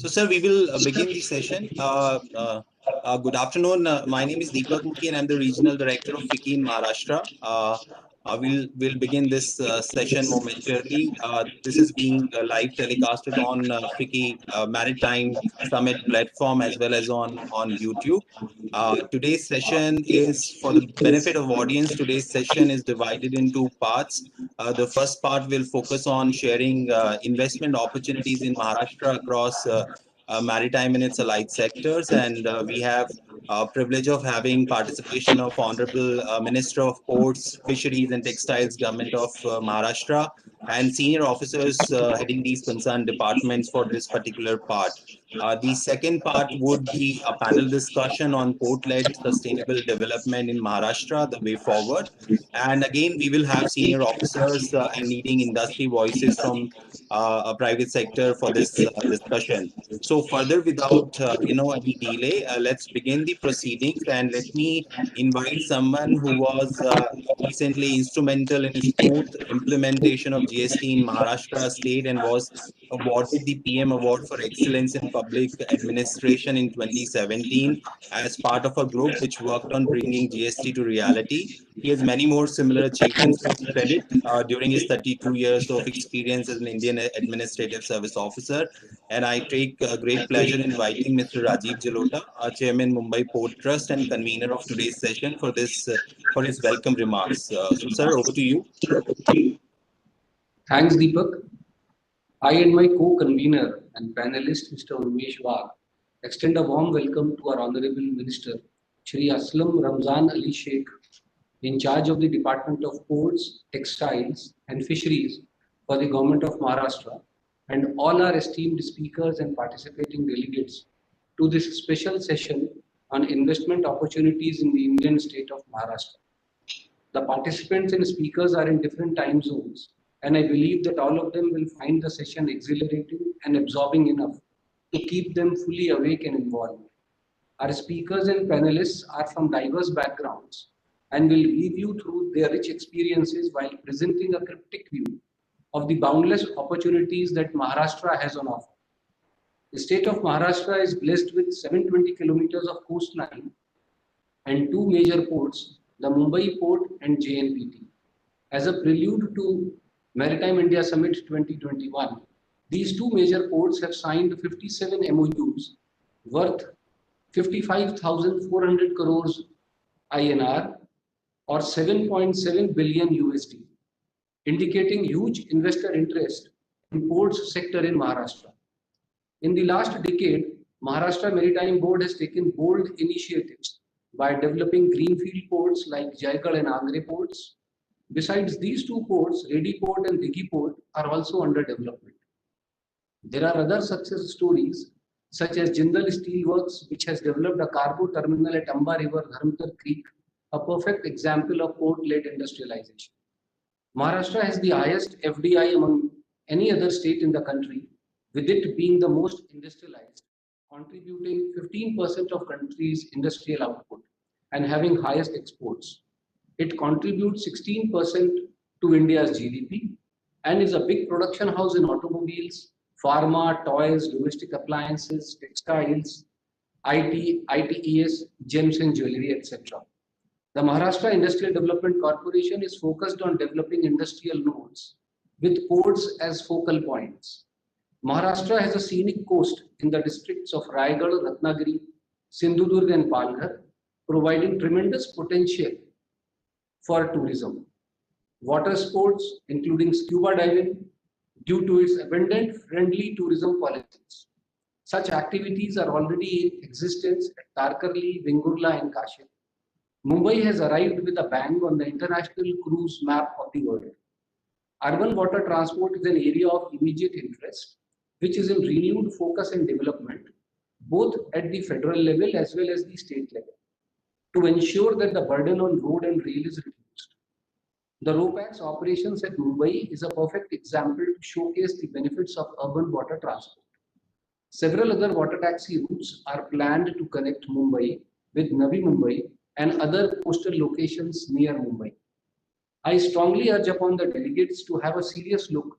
So, sir, we will begin the session. Good afternoon. My name is Deepak Mukhi, and I'm the Regional Director of FICCI in Maharashtra. We'll begin this session momentarily. This is being live telecasted on FICCI Maritime Summit platform as well as on YouTube. Today's session is for the benefit of audience. Today's session is divided into parts. The first part will focus on sharing investment opportunities in Maharashtra across maritime and its allied sectors, and we have privilege of having participation of Honorable Minister of Ports, Fisheries and Textiles, Government of Maharashtra, and senior officers heading these concerned departments for this particular part. The second part would be a panel discussion on port-led sustainable development in Maharashtra, the way forward. And again, we will have senior officers and leading industry voices from a private sector for this discussion. So further, without any delay, let's begin the proceedings, and let me invite someone who was recently instrumental in a smooth implementation of GST in Maharashtra state and was awarded the PM Award for Excellence in Public Administration in 2017 as part of a group which worked on bringing GST to reality. He has many more similar achievements to his credit during his 32 years of experience as an Indian Administrative Service Officer. And I take great pleasure in inviting Mr. Rajiv Jalota, Chairman Mumbai Port Trust and convener of today's session for this for his welcome remarks. So, sir, over to you. Thanks, Deepak. I and my co-convener and panelist, Mr. Urmesh Wagh, extend a warm welcome to our Honorable Minister, Shri Aslam Ramzan Ali Sheikh, in charge of the Department of Ports, Textiles and Fisheries for the Government of Maharashtra, and all our esteemed speakers and participating delegates to this special session on investment opportunities in the Indian state of Maharashtra. The participants and speakers are in different time zones, and I believe that all of them will find the session exhilarating and absorbing enough to keep them fully awake and involved. Our speakers and panelists are from diverse backgrounds and will weave you through their rich experiences while presenting a cryptic view of the boundless opportunities that Maharashtra has on offer. The state of Maharashtra is blessed with 720 kilometers of coastline and two major ports, the Mumbai port and JNPT. As a prelude to Maritime India Summit 2021, these two major ports have signed 57 MOUs worth 55,400 crores INR or 7.7 billion USD, indicating huge investor interest in ports sector in Maharashtra. In the last decade, Maharashtra Maritime Board has taken bold initiatives by developing greenfield ports like Jaigarh and Andre ports. Besides these two ports, Reddy Port and Dighi Port are also under development. There are other success stories such as Jindal Steelworks, which has developed a cargo terminal at Amba River, Dharmtar Creek, a perfect example of port-led industrialization. Maharashtra has the highest FDI among any other state in the country, with it being the most industrialized, contributing 15% of country's industrial output and having highest exports. It contributes 16% to India's GDP and is a big production house in automobiles, pharma, toys, domestic appliances, textiles, ITES, gems and jewelry, etc. The Maharashtra Industrial Development Corporation is focused on developing industrial nodes with ports as focal points. Maharashtra has a scenic coast in the districts of Raigad, Ratnagiri, Sindhudurg and Palghar, providing tremendous potential for tourism. Water sports, including scuba diving, due to its abundant friendly tourism policies. Such activities are already in existence at Tarkarli, Vingurla and Kaship. Mumbai has arrived with a bang on the international cruise map of the world. Urban water transport is an area of immediate interest, which is in renewed focus and development, both at the federal level as well as the state level, to ensure that the burden on road and rail is reduced. The RoPax operations at Mumbai is a perfect example to showcase the benefits of urban water transport. Several other water taxi routes are planned to connect Mumbai with Navi Mumbai and other coastal locations near Mumbai. I strongly urge upon the delegates to have a serious look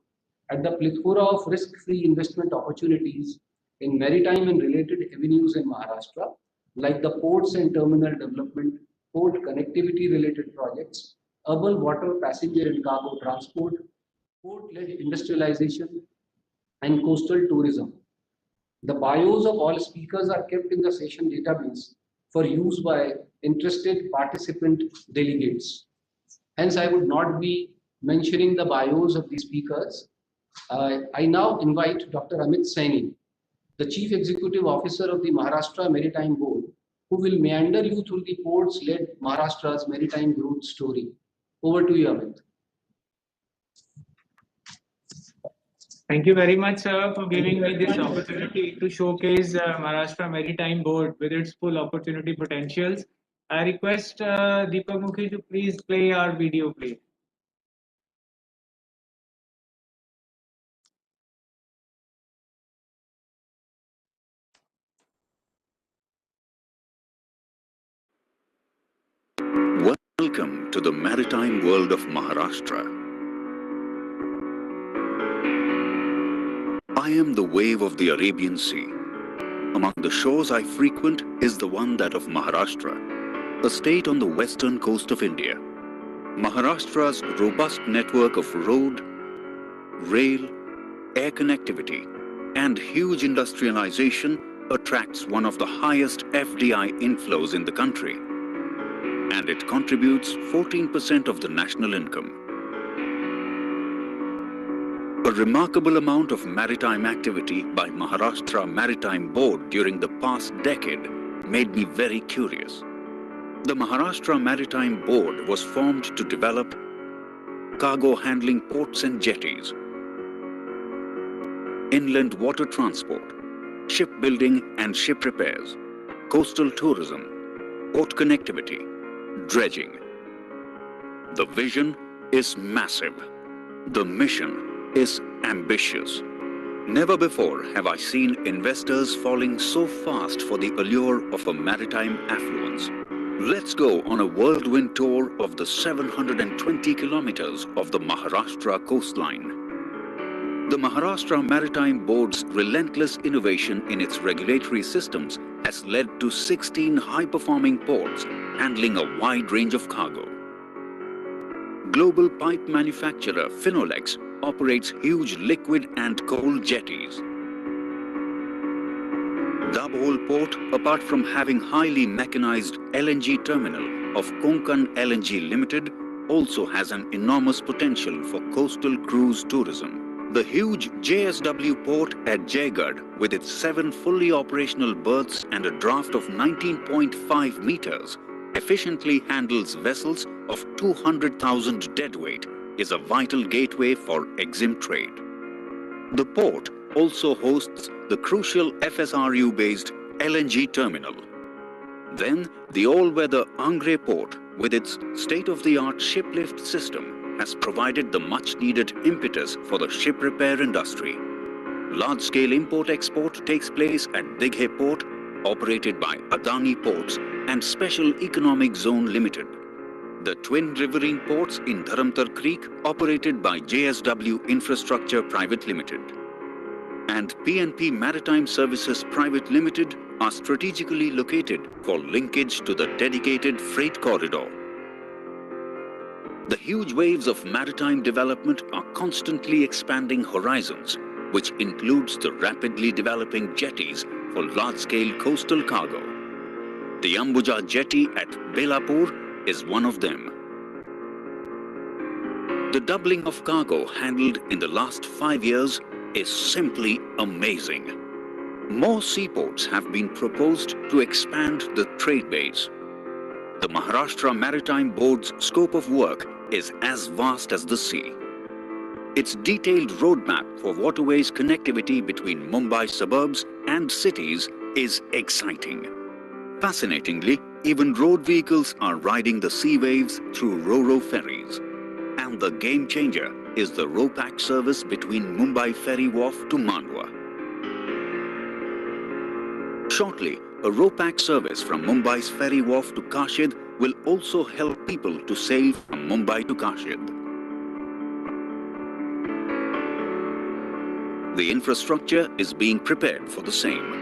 at the plethora of risk-free investment opportunities in maritime and related avenues in Maharashtra, like the ports and terminal development, port connectivity related projects, urban water passenger and cargo transport, port-led industrialization, and coastal tourism. The bios of all speakers are kept in the session database for use by interested participant delegates. Hence, I would not be mentioning the bios of the speakers. I now invite Dr. Amit Saini, the Chief Executive Officer of the Maharashtra Maritime Board, who will meander you through the ports-led Maharashtra's maritime growth story. Over to you, Amit. Thank you very much, sir, for giving me this opportunity to showcase Maharashtra Maritime Board with its full opportunity potentials. I request Deepak Mukhi to please play our video, please. Welcome to the maritime world of Maharashtra. I am the wave of the Arabian Sea. Among the shores I frequent is the one that of Maharashtra, a state on the western coast of India. Maharashtra's robust network of road, rail, air connectivity, and huge industrialization attracts one of the highest FDI inflows in the country, and it contributes 14% of the national income. A remarkable amount of maritime activity by Maharashtra Maritime Board during the past decade made me very curious. The Maharashtra Maritime Board was formed to develop cargo handling ports and jetties, inland water transport, shipbuilding and ship repairs, coastal tourism, port connectivity, dredging. The vision is massive. The mission is ambitious. Never before have I seen investors falling so fast for the allure of a maritime affluence. Let's go on a whirlwind tour of the 720 kilometers of the Maharashtra coastline. The Maharashtra Maritime Board's relentless innovation in its regulatory systems has led to 16 high-performing ports handling a wide range of cargo. Global pipe manufacturer Finolex operates huge liquid and coal jetties. Dabhol Port, apart from having highly mechanized LNG terminal of Konkan LNG Limited, also has an enormous potential for coastal cruise tourism. The huge JSW port at Jaigarh, with its 7 fully operational berths and a draft of 19.5 meters, efficiently handles vessels of 200,000 deadweight, is a vital gateway for EXIM trade. The port also hosts the crucial FSRU-based LNG terminal. Then, the all-weather Angre port, with its state-of-the-art ship lift system, has provided the much-needed impetus for the ship repair industry. Large-scale import-export takes place at Dighe Port, operated by Adani Ports and Special Economic Zone Limited. The twin riverine ports in Dharamtar Creek, operated by JSW Infrastructure Private Limited. And PNP Maritime Services Private Limited are strategically located for linkage to the dedicated freight corridor. The huge waves of maritime development are constantly expanding horizons, which includes the rapidly developing jetties for large-scale coastal cargo. The Ambuja jetty at Belapur is one of them. The doubling of cargo handled in the last 5 years is simply amazing. More seaports have been proposed to expand the trade base. The Maharashtra Maritime Board's scope of work is as vast as the sea. Its detailed roadmap for waterways connectivity between Mumbai suburbs and cities is exciting. Fascinatingly, even road vehicles are riding the sea waves through Ro-Ro ferries. And the game changer is the Ro-Pack service between Mumbai Ferry Wharf to Mandwa. Shortly, a Ro-Pack service from Mumbai's Ferry Wharf to Kashid will also help people to sail from Mumbai to Kashid. The infrastructure is being prepared for the same.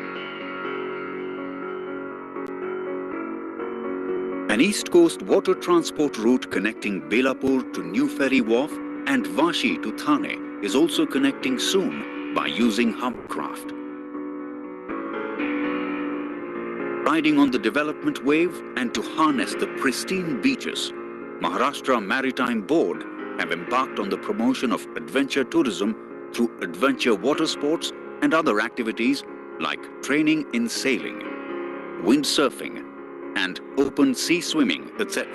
An East Coast water transport route connecting Belapur to New Ferry Wharf and Vashi to Thane is also connecting soon by using hovercraft. Riding on the development wave and to harness the pristine beaches, Maharashtra Maritime Board have embarked on the promotion of adventure tourism through adventure water sports and other activities like training in sailing, windsurfing, and open sea swimming, etc.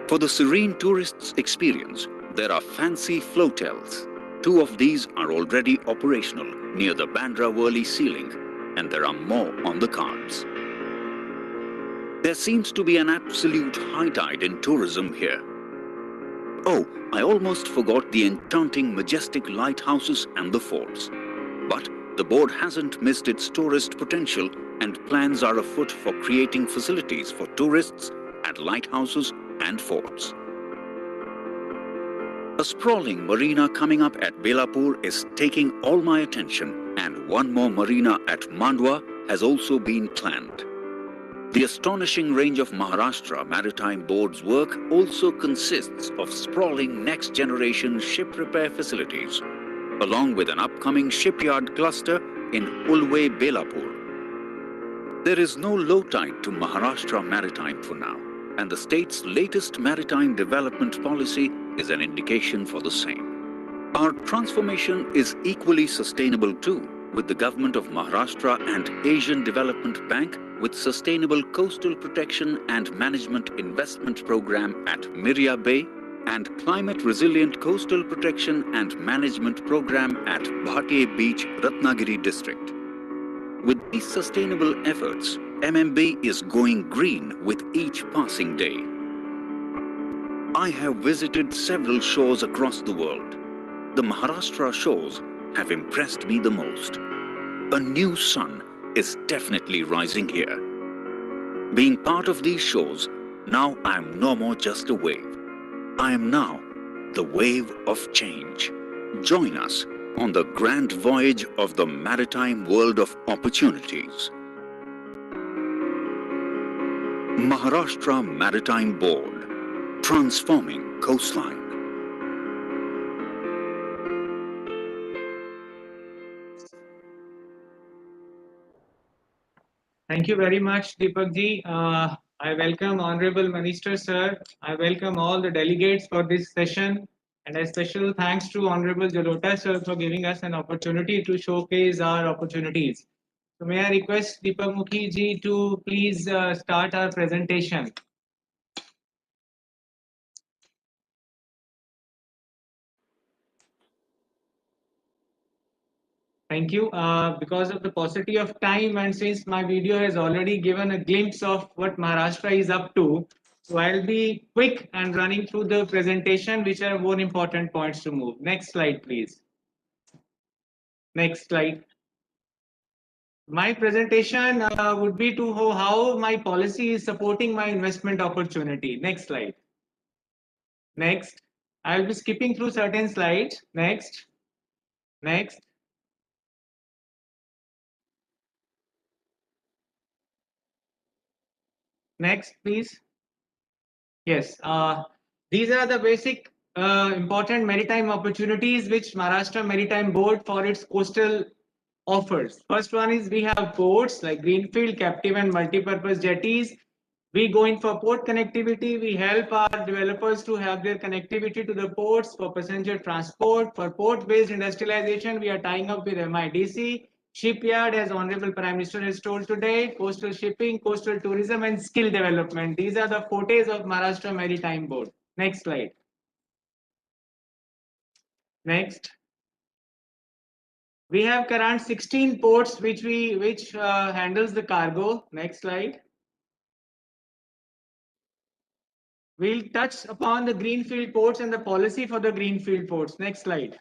For the serene tourists' experience, there are fancy floatels. 2 of these are already operational near the Bandra Worli Sea Link, and there are more on the cards. There seems to be an absolute high tide in tourism here. Oh, I almost forgot the enchanting, majestic lighthouses and the forts. But the board hasn't missed its tourist potential, and plans are afoot for creating facilities for tourists at lighthouses and forts. A sprawling marina coming up at Belapur is taking all my attention, and one more marina at Mandwa has also been planned. The astonishing range of Maharashtra Maritime Board's work also consists of sprawling next-generation ship repair facilities, along with an upcoming shipyard cluster in Ulwe, Belapur. There is no low tide to Maharashtra Maritime for now, and the state's latest maritime development policy is an indication for the same. Our transformation is equally sustainable too, with the government of Maharashtra and Asian Development Bank with Sustainable Coastal Protection and Management Investment Program at Mirya Bay and Climate Resilient Coastal Protection and Management Program at Bhatiye Beach, Ratnagiri District. With these sustainable efforts, MMB is going green with each passing day. I have visited several shores across the world. The Maharashtra shores have impressed me the most. A new sun is definitely rising here. Being part of these shores, now I am no more just a wave. I am now the wave of change. Join us on the grand voyage of the maritime world of opportunities. Maharashtra Maritime Board, transforming coastline. Thank you very much, Deepak ji. I welcome Honorable Minister Sir. I welcome all the delegates for this session. And a special thanks to Honorable Jalota Sir for giving us an opportunity to showcase our opportunities. So may I request Deepak Mukhi ji to please start our presentation. Thank you. Because of the paucity of time and since my video has already given a glimpse of what Maharashtra is up to, so I'll be quick and running through the presentation, which are more important points to move. Next slide, please. Next slide. My presentation would be to how my policy is supporting my investment opportunity. Next slide. Next. I'll be skipping through certain slides. Next. Next. Next, please. Yes, these are the basic important maritime opportunities which Maharashtra Maritime Board for its coastal offers. First one is we have ports like greenfield, captive and multi-purpose jetties. We go in for port connectivity. We help our developers to have their connectivity to the ports for passenger transport. For port-based industrialization, we are tying up with MIDC. Shipyard, as Honorable Prime Minister has told today, coastal shipping, coastal tourism, and skill development. These are the fortes of Maharashtra Maritime Board. Next slide. Next. We have current 16 ports which handles the cargo. Next slide. We'll touch upon the greenfield ports and the policy for the greenfield ports. Next slide.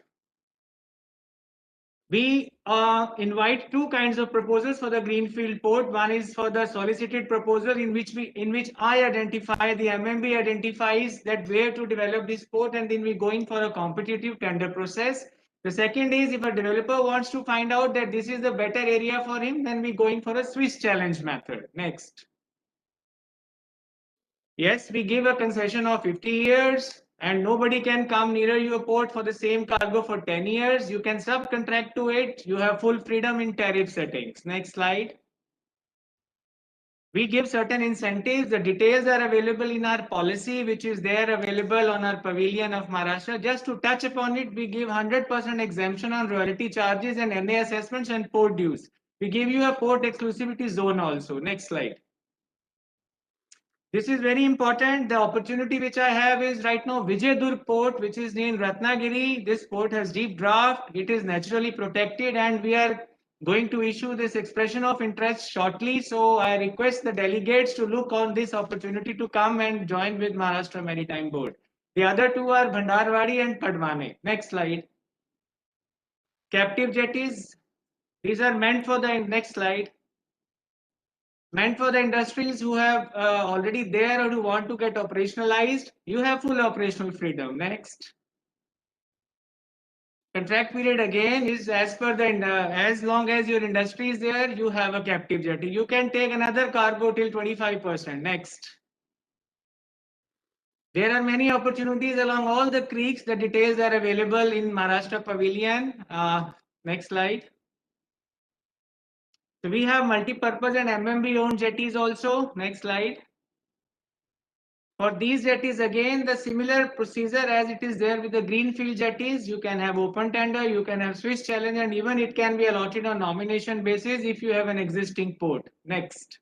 We invite 2 kinds of proposals for the greenfield port. One is for the solicited proposal in which I identify, the MMB identifies that where to develop this port, and then we go in for a competitive tender process. The second is if a developer wants to find out that this is the better area for him, then we going for a Swiss challenge method. Next. Yes, we give a concession of 50 years and nobody can come near your port for the same cargo for 10 years. You can subcontract to it. You have full freedom in tariff settings. Next slide. We give certain incentives. The details are available in our policy, which is there available on our pavilion of Maharashtra. Just to touch upon it, we give 100% exemption on royalty charges and NA assessments and port dues. We give you a port exclusivity zone also. Next slide. This is very important. The opportunity which I have is right now Vijayadurg port, which is in Ratnagiri. This port has deep draft. It is naturally protected and we are going to issue this expression of interest shortly. So I request the delegates to look on this opportunity to come and join with Maharashtra Maritime Board. The other two are Bhandarwadi and Padmane. Next slide. Captive jetties. These are meant for the next slide. Meant for the industries who have already there or who want to get operationalized. You have full operational freedom. Next. Contract period again is as per the as long as your industry is there, you have a captive jetty. You can take another cargo till 25%. Next. There are many opportunities along all the creeks. The details are available in Maharashtra Pavilion. Next slide. So we have multi-purpose and MMB owned jetties also. Next slide. For these jetties, again, the similar procedure as it is there with the greenfield jetties. You can have open tender, you can have Swiss challenge, and even it can be allotted on nomination basis if you have an existing port. Next.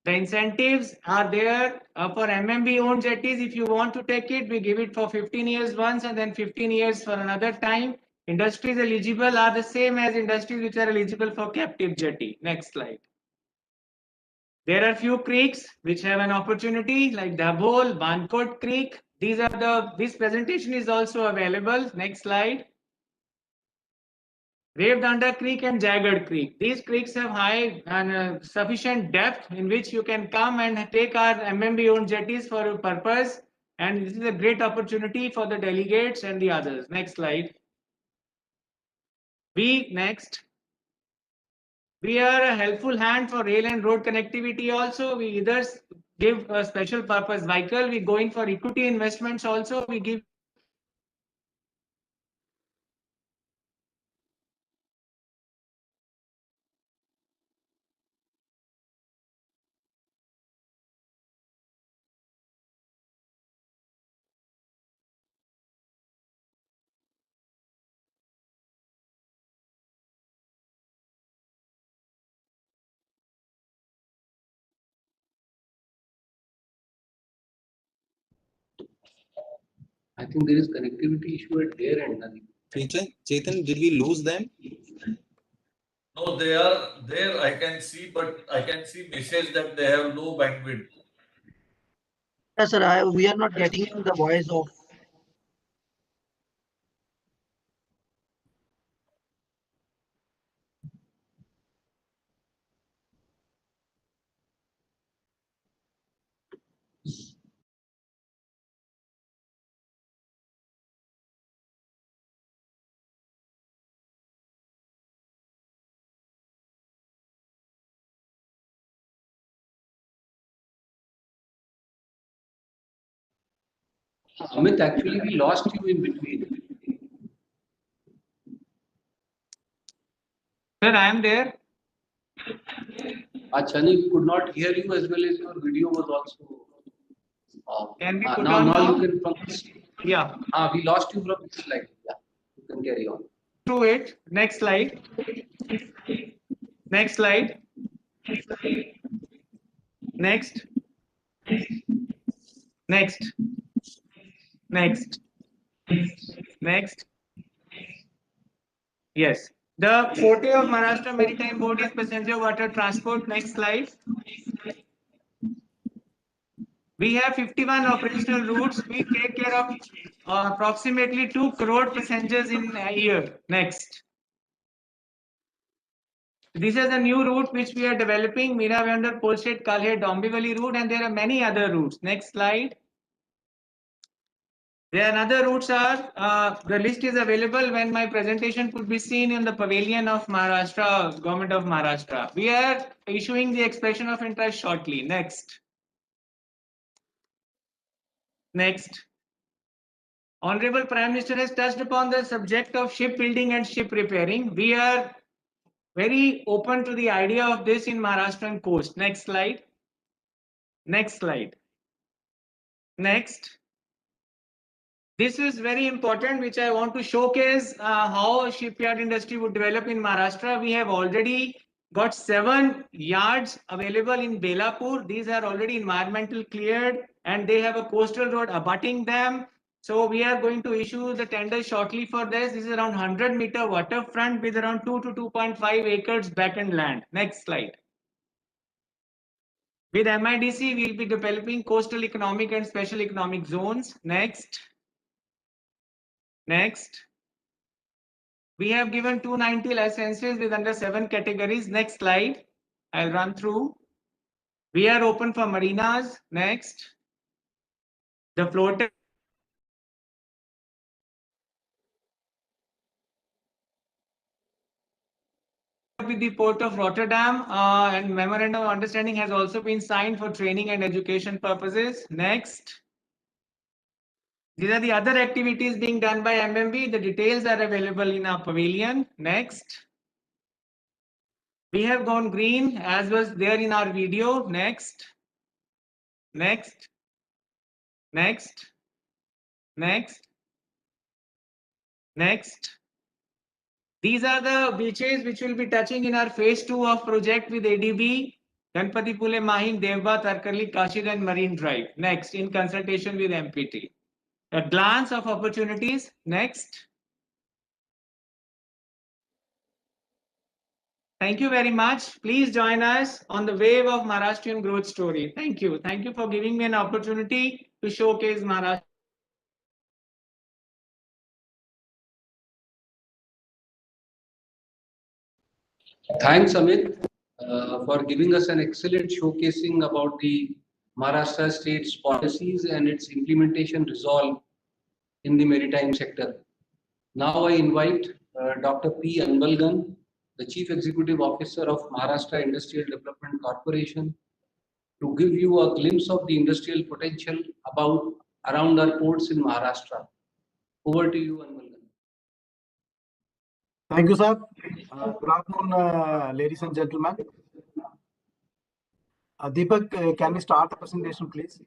The incentives are there for MMB owned jetties. If you want to take it, we give it for 15 years once and then 15 years for another time. Industries eligible are the same as industries which are eligible for captive jetty. Next slide. There are few creeks which have an opportunity like Dabhol, Bankot Creek. This presentation is also available. Next slide. Revedanda Creek and Jagged Creek. These creeks have high and sufficient depth in which you can come and take our MMB owned jetties for a purpose. And this is a great opportunity for the delegates and the others. Next slide. Next. We are a helpful hand for rail and road connectivity also. We either give a special purpose vehicle, we go in for equity investments also, we give I think there is connectivity issue at their end. Chetan, did we lose them? No, they are there. I can see, but I can see message that they have low bandwidth. Yes, sir. We are not getting the voice of. Amit, actually, we lost you in between. Sir, I am there. Chani could not hear you as well as your video was also. Can we put now, on now now? you can from this. Yeah. We lost you from this slide. Yeah, you can carry on. Through it. Next slide. Next slide. Next. Next. Next. Next. Yes. The forte of Maharashtra Maritime Board is passenger water transport. Next slide. We have 51 operational routes. We take care of approximately 2 crore passengers in a year. Next. This is a new route which we are developing, Miravandar, Polshet, Kalhe, Dombivali route, and there are many other routes. Next slide. There another routes are, the list is available when my presentation could be seen in the pavilion of Maharashtra, Government of Maharashtra. We are issuing the expression of interest shortly. Next. Next. Honorable Prime Minister has touched upon the subject of shipbuilding and ship repairing. We are very open to the idea of this in Maharashtrian coast. Next slide. Next slide. Next. This is very important, which I want to showcase how shipyard industry would develop in Maharashtra. We have already got 7 yards available in Belapur. These are already environmental cleared and they have a coastal road abutting them. So we are going to issue the tender shortly for this. This is around 100-meter waterfront with around 2 to 2.5 acres back and land. Next slide. With MIDC, we will be developing coastal economic and special economic zones. Next. Next. We have given 290 licenses with under 7 categories. Next slide. I'll run through. We are open for marinas. Next. The floater with the port of Rotterdam and memorandum of understanding has also been signed for training and education purposes. Next. These are the other activities being done by MMV. The details are available in our pavilion. Next. We have gone green as was there in our video. Next. Next. Next. Next. Next. These are the beaches which will be touching in our phase 2 of project with ADB, Ganpatipule, Mahim, Devba, Tarkarli, Kashid and Marine Drive. Next, in consultation with MPT. A glance of opportunities. Next. Thank you very much. Please join us on the wave of Maharashtrian growth story. Thank you. Thank you for giving me an opportunity to showcase Maharashtra. Thanks, Amit, for giving us an excellent showcasing about the Maharashtra state's policies and its implementation resolve in the maritime sector. Now I invite Dr. P. Anbalgan, the Chief Executive Officer of Maharashtra Industrial Development Corporation, to give you a glimpse of the industrial potential around our ports in Maharashtra. Over to you, Anbalgan. Thank you, sir. Good afternoon, ladies and gentlemen. Deepak, can we start the presentation, please?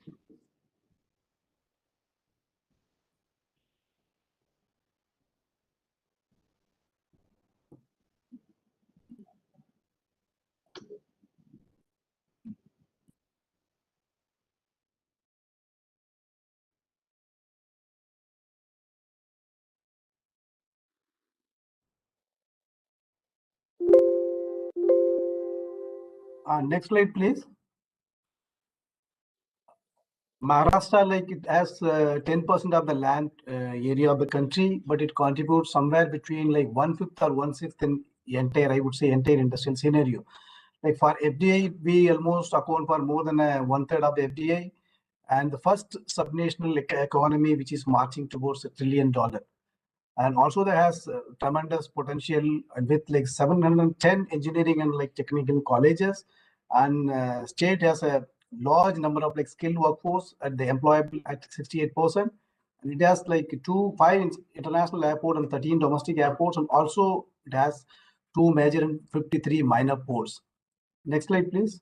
Next slide, please. Maharashtra, like it has 10% of the land area of the country, but it contributes somewhere between like 1/5 or 1/6 in entire, I would say, entire industrial scenario. Like for FDI, we almost account for more than 1/3 of the FDI, and the first subnational economy which is marching towards $1 trillion. And also there has tremendous potential with like 710 engineering and like technical colleges, and state has a large number of like skilled workforce at the employable at 68%, and it has like 5 international airport and 13 domestic airports, and also it has 2 major and 53 minor ports. Next slide, please.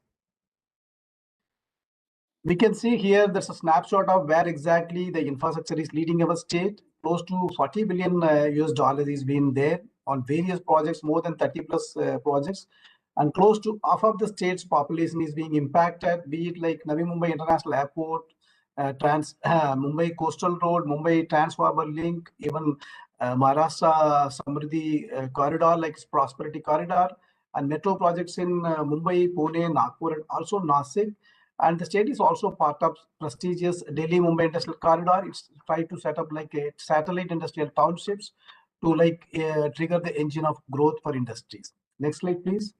We can see here there's a snapshot of where exactly the infrastructure is leading our state. Close to 40 billion US dollars is being there on various projects, more than 30 plus projects, and close to half of the state's population is being impacted, be it like Navi Mumbai International Airport, Mumbai Coastal Road, Mumbai Trans-Harbour Link, even Maharashtra Samriddhi Corridor, like Prosperity Corridor, and metro projects in Mumbai, Pune, Nagpur, and also Nasik. And the state is also part of prestigious Delhi-Mumbai Industrial Corridor. It's tried to set up like a satellite industrial townships to like trigger the engine of growth for industries. Next slide, please.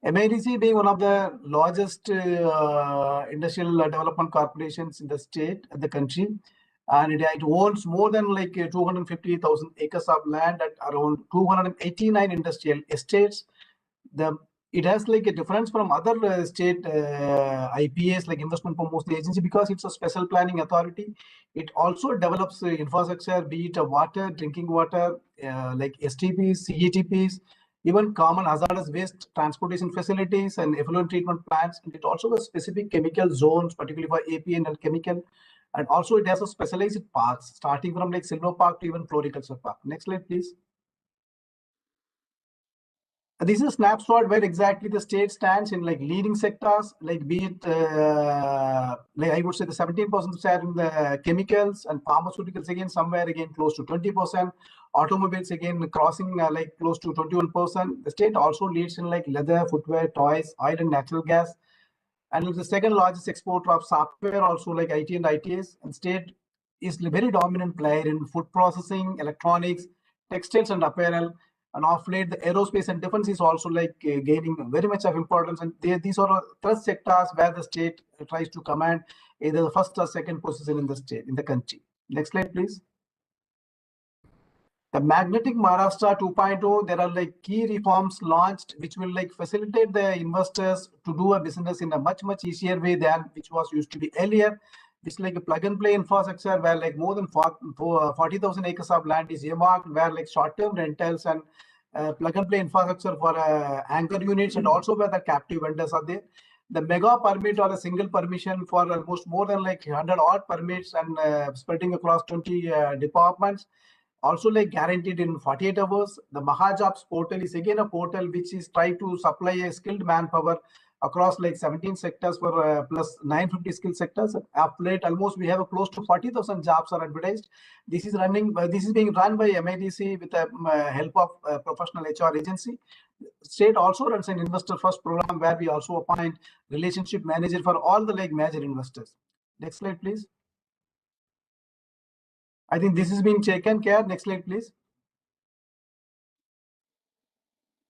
MIDC being one of the largest industrial development corporations in the state, the country, and it owns more than like 250,000 acres of land at around 289 industrial estates. It has like a difference from other state IPAs like Investment Promotion Agency because it's a special planning authority. It also develops infrastructure, be it water, drinking water, like STPs, CETPs, even common hazardous waste transportation facilities and effluent treatment plants. And it also has specific chemical zones, particularly for APN and chemical. And also it has a specialized parks, starting from like Silver Park to even Floriculture Park. Next slide, please. This is a snapshot where exactly the state stands in like leading sectors, like be it, like I would say the 17% share in the chemicals and pharmaceuticals again, somewhere again close to 20%. Automobiles again crossing like close to 21%. The state also leads in like leather, footwear, toys, oil and natural gas. And it's the second largest exporter of software, also like IT and ITS. And state is a very dominant player in food processing, electronics, textiles and apparel. And of late, the aerospace and defense is also like gaining very much of importance. And these are thrust sectors where the state tries to command either the first or second position in the state, in the country. Next slide, please. The Magnetic Maharashtra 2.0, there are like key reforms launched which will like facilitate the investors to do a business in a much easier way than which was used to be earlier. It's like a plug and play infrastructure where like more than 40,000 acres of land is earmarked, where like short-term rentals and plug and play infrastructure for anchor units, and also where the captive vendors are there. The mega permit or a single permission for almost more than like 100 odd permits and spreading across 20 departments. Also like guaranteed in 48 hours. The Mahajobs portal is again a portal which is trying to supply a skilled manpower across like 17 sectors for plus 950 skill sectors. Of late, almost we have a close to 40,000 jobs are advertised. This is running. This is being run by MIDC with the help of a professional HR agency. State also runs an investor first program where we also appoint relationship manager for all the like major investors. Next slide, please. I think this is being taken care. Next slide, please.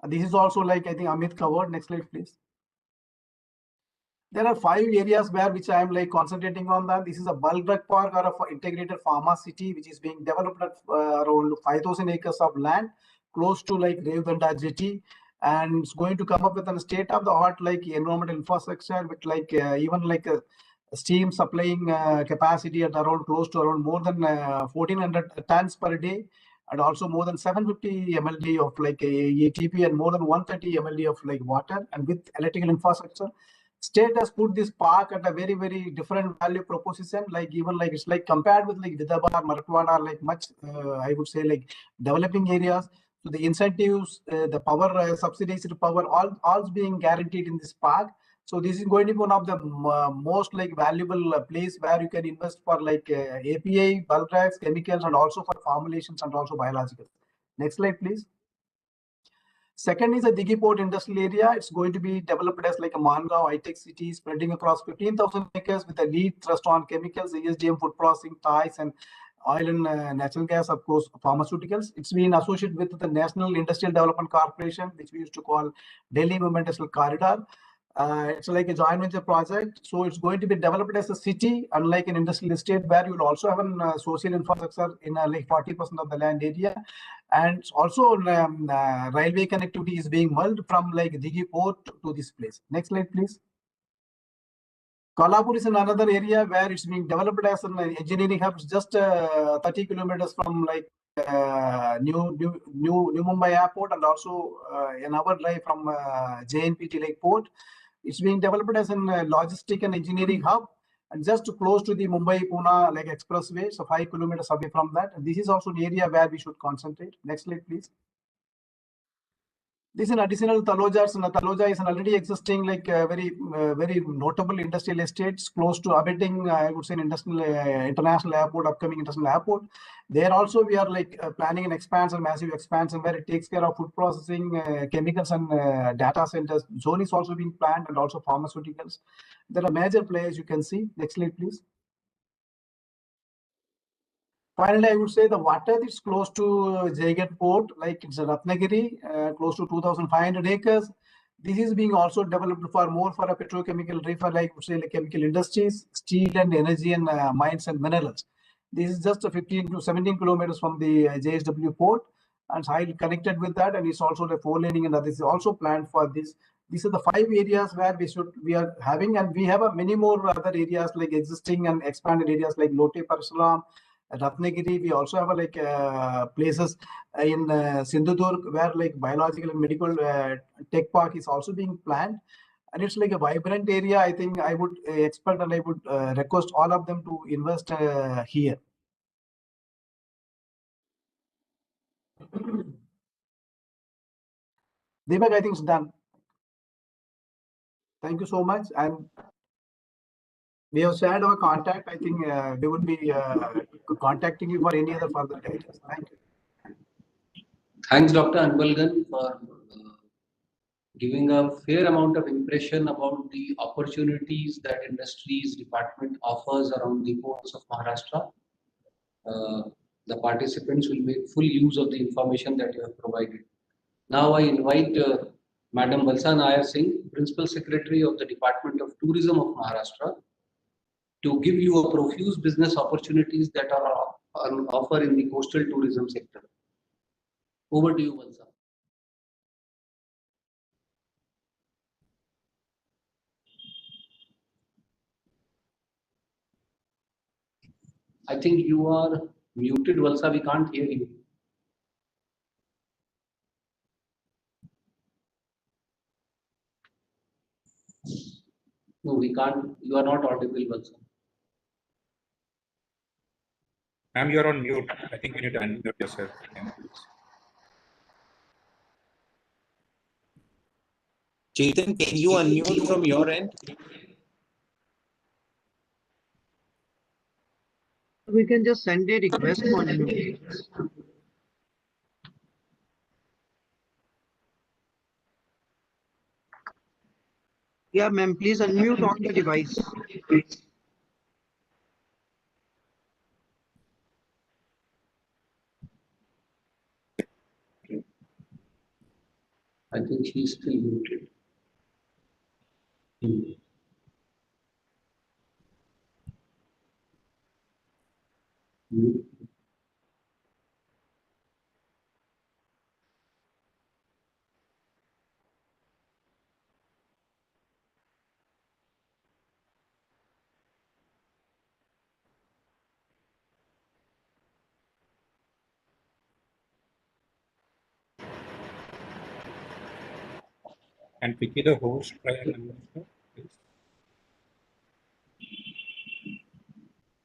This is also like I think Amit covered. Next slide, please. There are 5 areas which I am like concentrating on that. This is a bulk drug park or a integrated pharma city which is being developed at around 5,000 acres of land close to like Revdanda jetty, and it's going to come up with a state-of-the-art like environmental infrastructure with like even like a steam supplying capacity at around close to around more than 1,400 tons per day, and also more than 750 mld of like ATP and more than 130 mld of like water, and with electrical infrastructure. State has put this park at a very different value proposition, like even like it's like compared with like Vidarbha, Marathwada, like much I would say like developing areas. So the incentives, the power subsidies to power, all being guaranteed in this park. So this is going to be one of the most like valuable place where you can invest for like API, bulk drugs, chemicals, and also for formulations and also biologicals. Next slide, please. Second is a Dighi Port industrial area. It's going to be developed as like a Mangaon high-tech city spreading across 15,000 acres with a lead thrust on chemicals, ESDM, food processing, ties, and oil and natural gas, of course, pharmaceuticals. It's been associated with the National Industrial Development Corporation, which we used to call Delhi Movement Industrial Corridor. It's like a joint venture project. So it's going to be developed as a city, unlike an industrial estate where you will also have a social infrastructure in like 40% of the land area. And also railway connectivity is being merged from like Dighi Port to this place. Next slide, please. Kolhapur is another area where it's being developed as an engineering hub, just 30 kilometers from like new Mumbai airport, and also an hour drive from JNPT Lake Port. It's being developed as a logistic and engineering hub, and just close to the Mumbai-Pune like expressway, so 5 kilometers away from that. And this is also the area where we should concentrate. Next slide, please. This is an additional Taloja, and Taloja is an already existing like very notable industrial estates close to abetting, I would say, an industrial international airport, upcoming international airport. There also we are like planning an expansion, massive expansion where it takes care of food processing, chemicals and data centers. Zone is also being planned, and also pharmaceuticals. There are major players you can see. Next slide, please. Finally, I would say the water that's close to Jaigat Port, like it's a Ratnagiri, close to 2,500 acres. This is being also developed for a petrochemical reefer, like say like chemical industries, steel and energy and mines and minerals. This is just 15 to 17 kilometers from the JSW port, and highly connected with that, and it's also the four laning, and this is also planned for this. These are the 5 areas where we are having, and we have many more other areas like existing and expanded areas like Lote Parasuram, Ratnagiri. We also have like places in Sindhudurg where like biological and medical tech park is also being planned, and it's like a vibrant area. I think I would expect and I would request all of them to invest here. Deepak, I think it's done. Thank you so much, and we have shared our contact. I think we would be contacting you for any other further guidance. Thank you. Thanks, Dr. Anbalgan, for giving a fair amount of impression about the opportunities that industries department offers around the ports of Maharashtra. The participants will make full use of the information that you have provided. Now I invite Madam Valsa Nayar Singh, Principal Secretary of the Department of Tourism of Maharashtra, to give you a profuse business opportunities that are on offer in the coastal tourism sector. Over to you, Valsa. I think you are muted, Valsa. We can't hear you. No, we can't. You are not audible, Valsa. Ma'am, you're on mute. I think you need to unmute yourself. Chetan, can you unmute from your end? We can just send a request to unmute. Yeah, ma'am, please unmute on the device. I think she's still muted. And Vicky, the host, try and unmute her, please.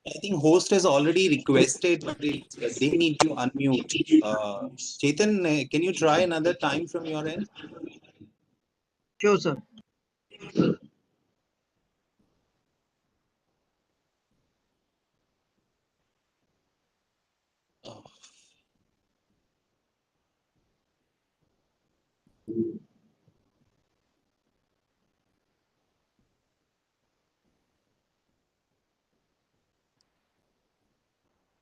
I think host has already requested, but they need to unmute. Chetan, can you try another time from your end? Sure, sir. Oh.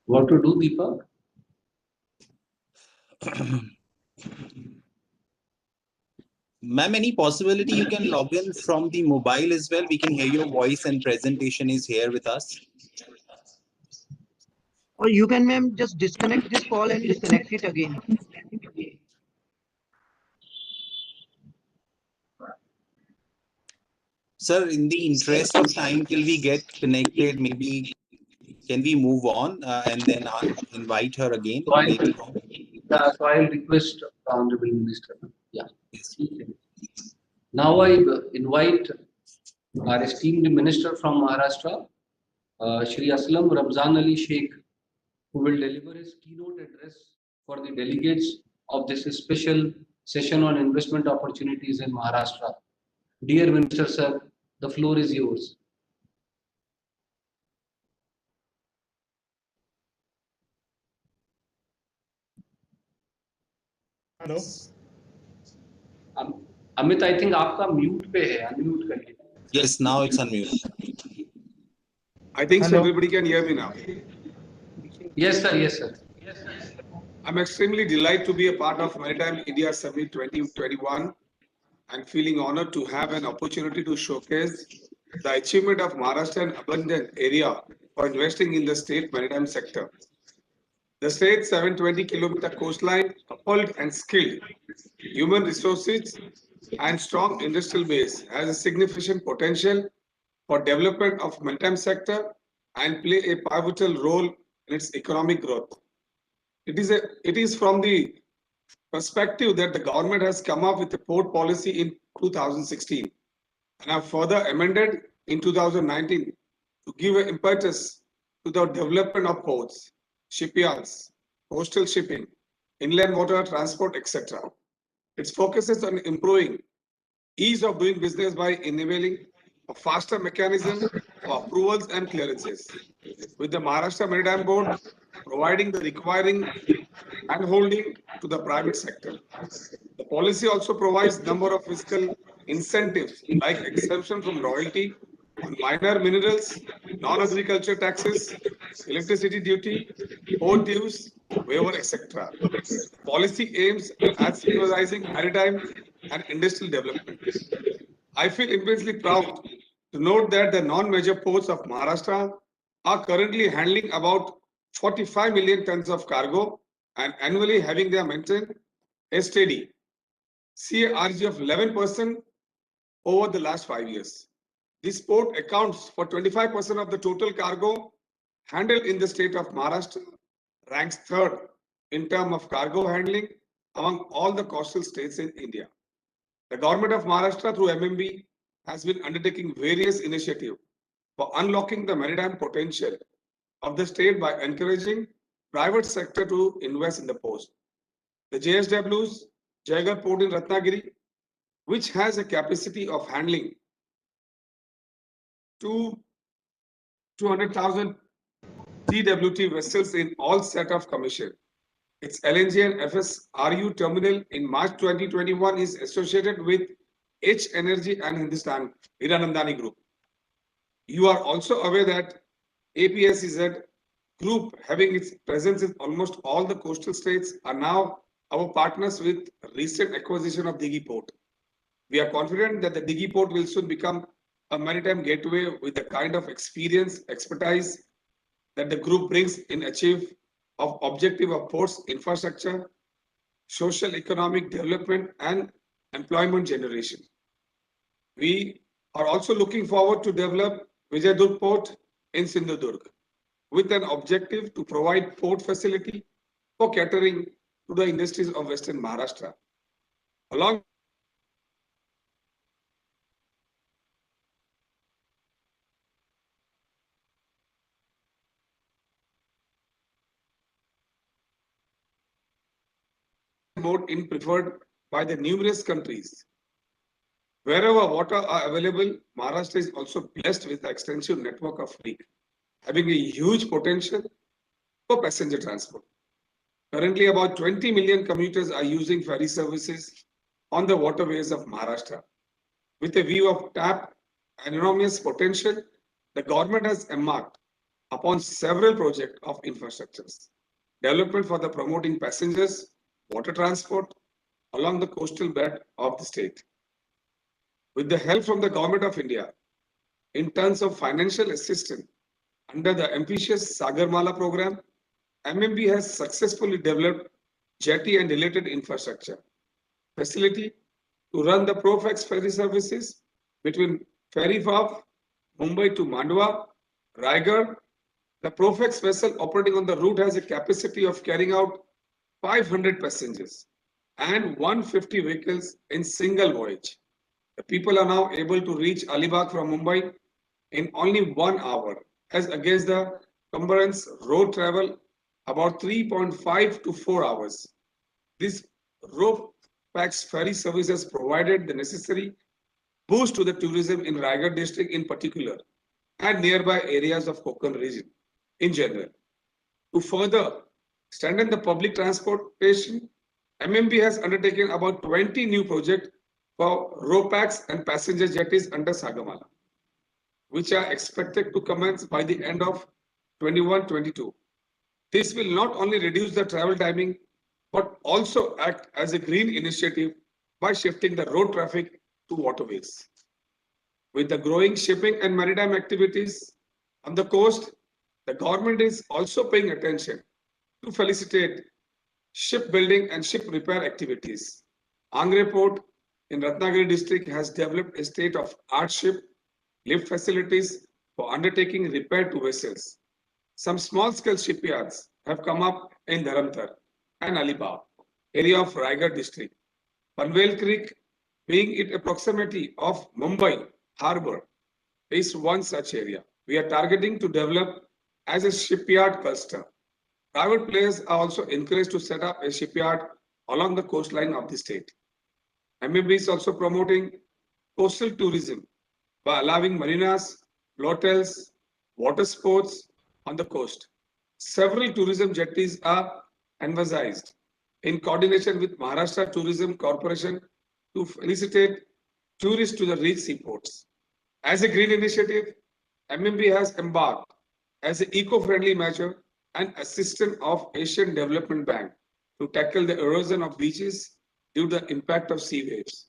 What to do, Deepak? Ma'am, any possibility you can log in from the mobile as well? We can hear your voice and presentation is here with us. Or you can, ma'am, just disconnect this call and connect it again. Sir, in the interest of time till we get connected, maybe can we move on and then invite her again later on? Yeah, so I'll request the Honorable Minister. Yeah. Yes. Now I invite our esteemed Minister from Maharashtra, Shri Aslam Ramzan Ali Sheikh, who will deliver his keynote address for the delegates of this special session on investment opportunities in Maharashtra. Dear Minister Sir, the floor is yours. Hello. Amit, I think आपका mute पे है, unmute करिए. Yes, now it's unmute. I think so Hello. everybody can hear me now. Yes, sir. Yes, sir. I'm extremely delighted to be a part of Maritime India Summit 2021 and feeling honored to have an opportunity to showcase the achievement of Maharashtra and abundant area for investing in the state maritime sector. The state's 720-kilometer coastline, coupled and skilled human resources and strong industrial base, has a significant potential for development of maritime sector and play a pivotal role in its economic growth. It is from the perspective that the government has come up with a port policy in 2016 and have further amended in 2019 to give an impetus to the development of ports, shipyards, coastal shipping, inland water transport, etc. Its focuses on improving ease of doing business by enabling a faster mechanism for approvals and clearances, with the Maharashtra Maritime Board providing the requiring and holding to the private sector. The policy also provides number of fiscal incentives like exemption from royalty on minor minerals, non-agriculture taxes, electricity duty, port dues, waiver, etc. The policy aims at synchronizing maritime and industrial development. I feel immensely proud to note that the non-major ports of Maharashtra are currently handling about 45 million tons of cargo and annually having their maintained a steady CARG of 11% over the last 5 years. This port accounts for 25% of the total cargo handled in the state of Maharashtra, ranks third in terms of cargo handling among all the coastal states in India. The government of Maharashtra through MMB has been undertaking various initiatives for unlocking the maritime potential of the state by encouraging private sector to invest in the port. The JSW's Jaigarh Port in Ratnagiri, which has a capacity of handling 200,000 TWT vessels in all set of commission. Its LNG and FSRU terminal in March 2021 is associated with H Energy and Hindustan Hiranandani Group. You are also aware that APSEZ Group, having its presence in almost all the coastal states, are now our partners with recent acquisition of Dighi Port. We are confident that the Dighi Port will soon become a maritime gateway with the kind of experience, expertise that the group brings in achieve of objective of ports infrastructure, social economic development and employment generation. We are also looking forward to develop Vijayadurg Port in Sindhudurg with an objective to provide port facility for catering to the industries of Western Maharashtra. Along board in preferred by the numerous countries. Wherever water are available, Maharashtra is also blessed with an extensive network of fleet, having a huge potential for passenger transport. Currently, about 20 million commuters are using ferry services on the waterways of Maharashtra. With a view of tap enormous potential, the government has embarked upon several projects of infrastructures, development for the promoting passengers, water transport along the coastal bed of the state. With the help from the Government of India, in terms of financial assistance under the ambitious Sagarmala program, MMB has successfully developed jetty and related infrastructure facility to run the Profex ferry services between Ferry Wharf, Mumbai to Mandwa, Raigad. The Profex vessel operating on the route has a capacity of carrying out 500 passengers and 150 vehicles in single voyage. The people are now able to reach Alibag from Mumbai in only 1 hour, as against the cumbrance road travel about 3.5 to 4 hours. This RoPax ferry service has provided the necessary boost to the tourism in Raigad district in particular and nearby areas of Konkan region in general. To further strengthen the public transportation, MMB has undertaken about 20 new projects for RoPax and passenger jetties under Sagamala, which are expected to commence by the end of 21-22. This will not only reduce the travel timing, but also act as a green initiative by shifting the road traffic to waterways. With the growing shipping and maritime activities on the coast, the government is also paying attention to facilitate shipbuilding and ship repair activities. Angre Port in Ratnagiri district has developed a state-of-art ship lift facilities for undertaking repair to vessels. Some small-scale shipyards have come up in Dharamtar and Alibag, area of Raigad district. Panvel Creek, being it a proximity of Mumbai harbour, is one such area. We are targeting to develop as a shipyard cluster. Private players are also encouraged to set up a shipyard along the coastline of the state. MMB is also promoting coastal tourism by allowing marinas, hotels, water sports on the coast. Several tourism jetties are emphasized in coordination with Maharashtra Tourism Corporation to facilitate tourists to the rich seaports. As a green initiative, MMB has embarked as an eco-friendly measure and assistant of Asian Development Bank to tackle the erosion of beaches due to the impact of sea waves.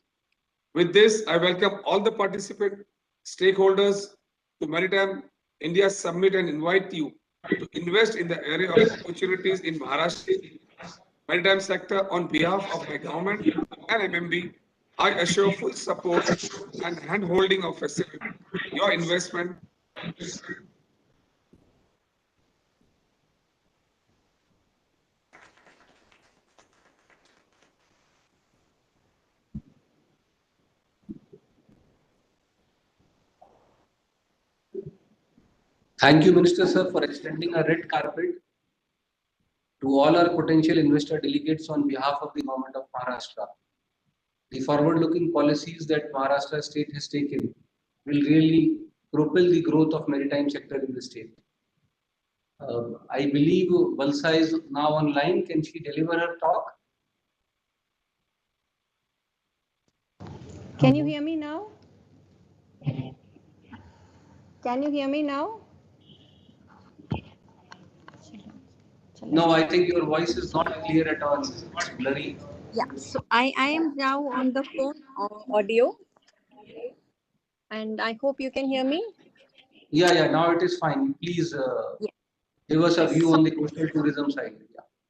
With this, I welcome all the participant stakeholders to Maritime India Summit and invite you to invest in the area of opportunities in Maharashtra maritime sector on behalf of my government and MMB. I assure full support and hand-holding of facility. Your investment. Thank you, Minister Sir, for extending a red carpet to all our potential investor delegates on behalf of the Government of Maharashtra. The forward-looking policies that Maharashtra state has taken will really propel the growth of maritime sector in the state. I believe Valsa is now online. Can she deliver her talk? Can you hear me now? Can you hear me now? No, I think your voice is not clear at all. It's blurry. Yeah, so I am now on the phone audio and I hope you can hear me. Yeah, now it is fine. Please give us a view on the coastal tourism side.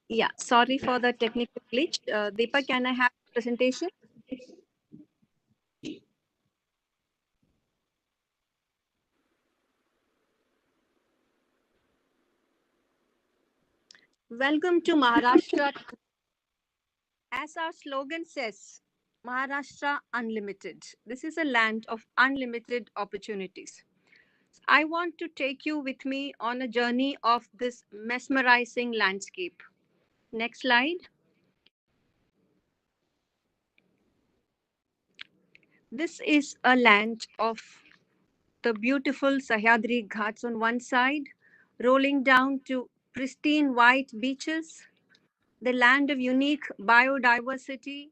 Yeah, sorry for the technical glitch. Deepak, can I have the presentation? Welcome to Maharashtra. As our slogan says, Maharashtra Unlimited. This is a land of unlimited opportunities. I want to take you with me on a journey of this mesmerizing landscape. Next slide. This is a land of the beautiful Sahyadri Ghats on one side, rolling down to pristine white beaches, the land of unique biodiversity,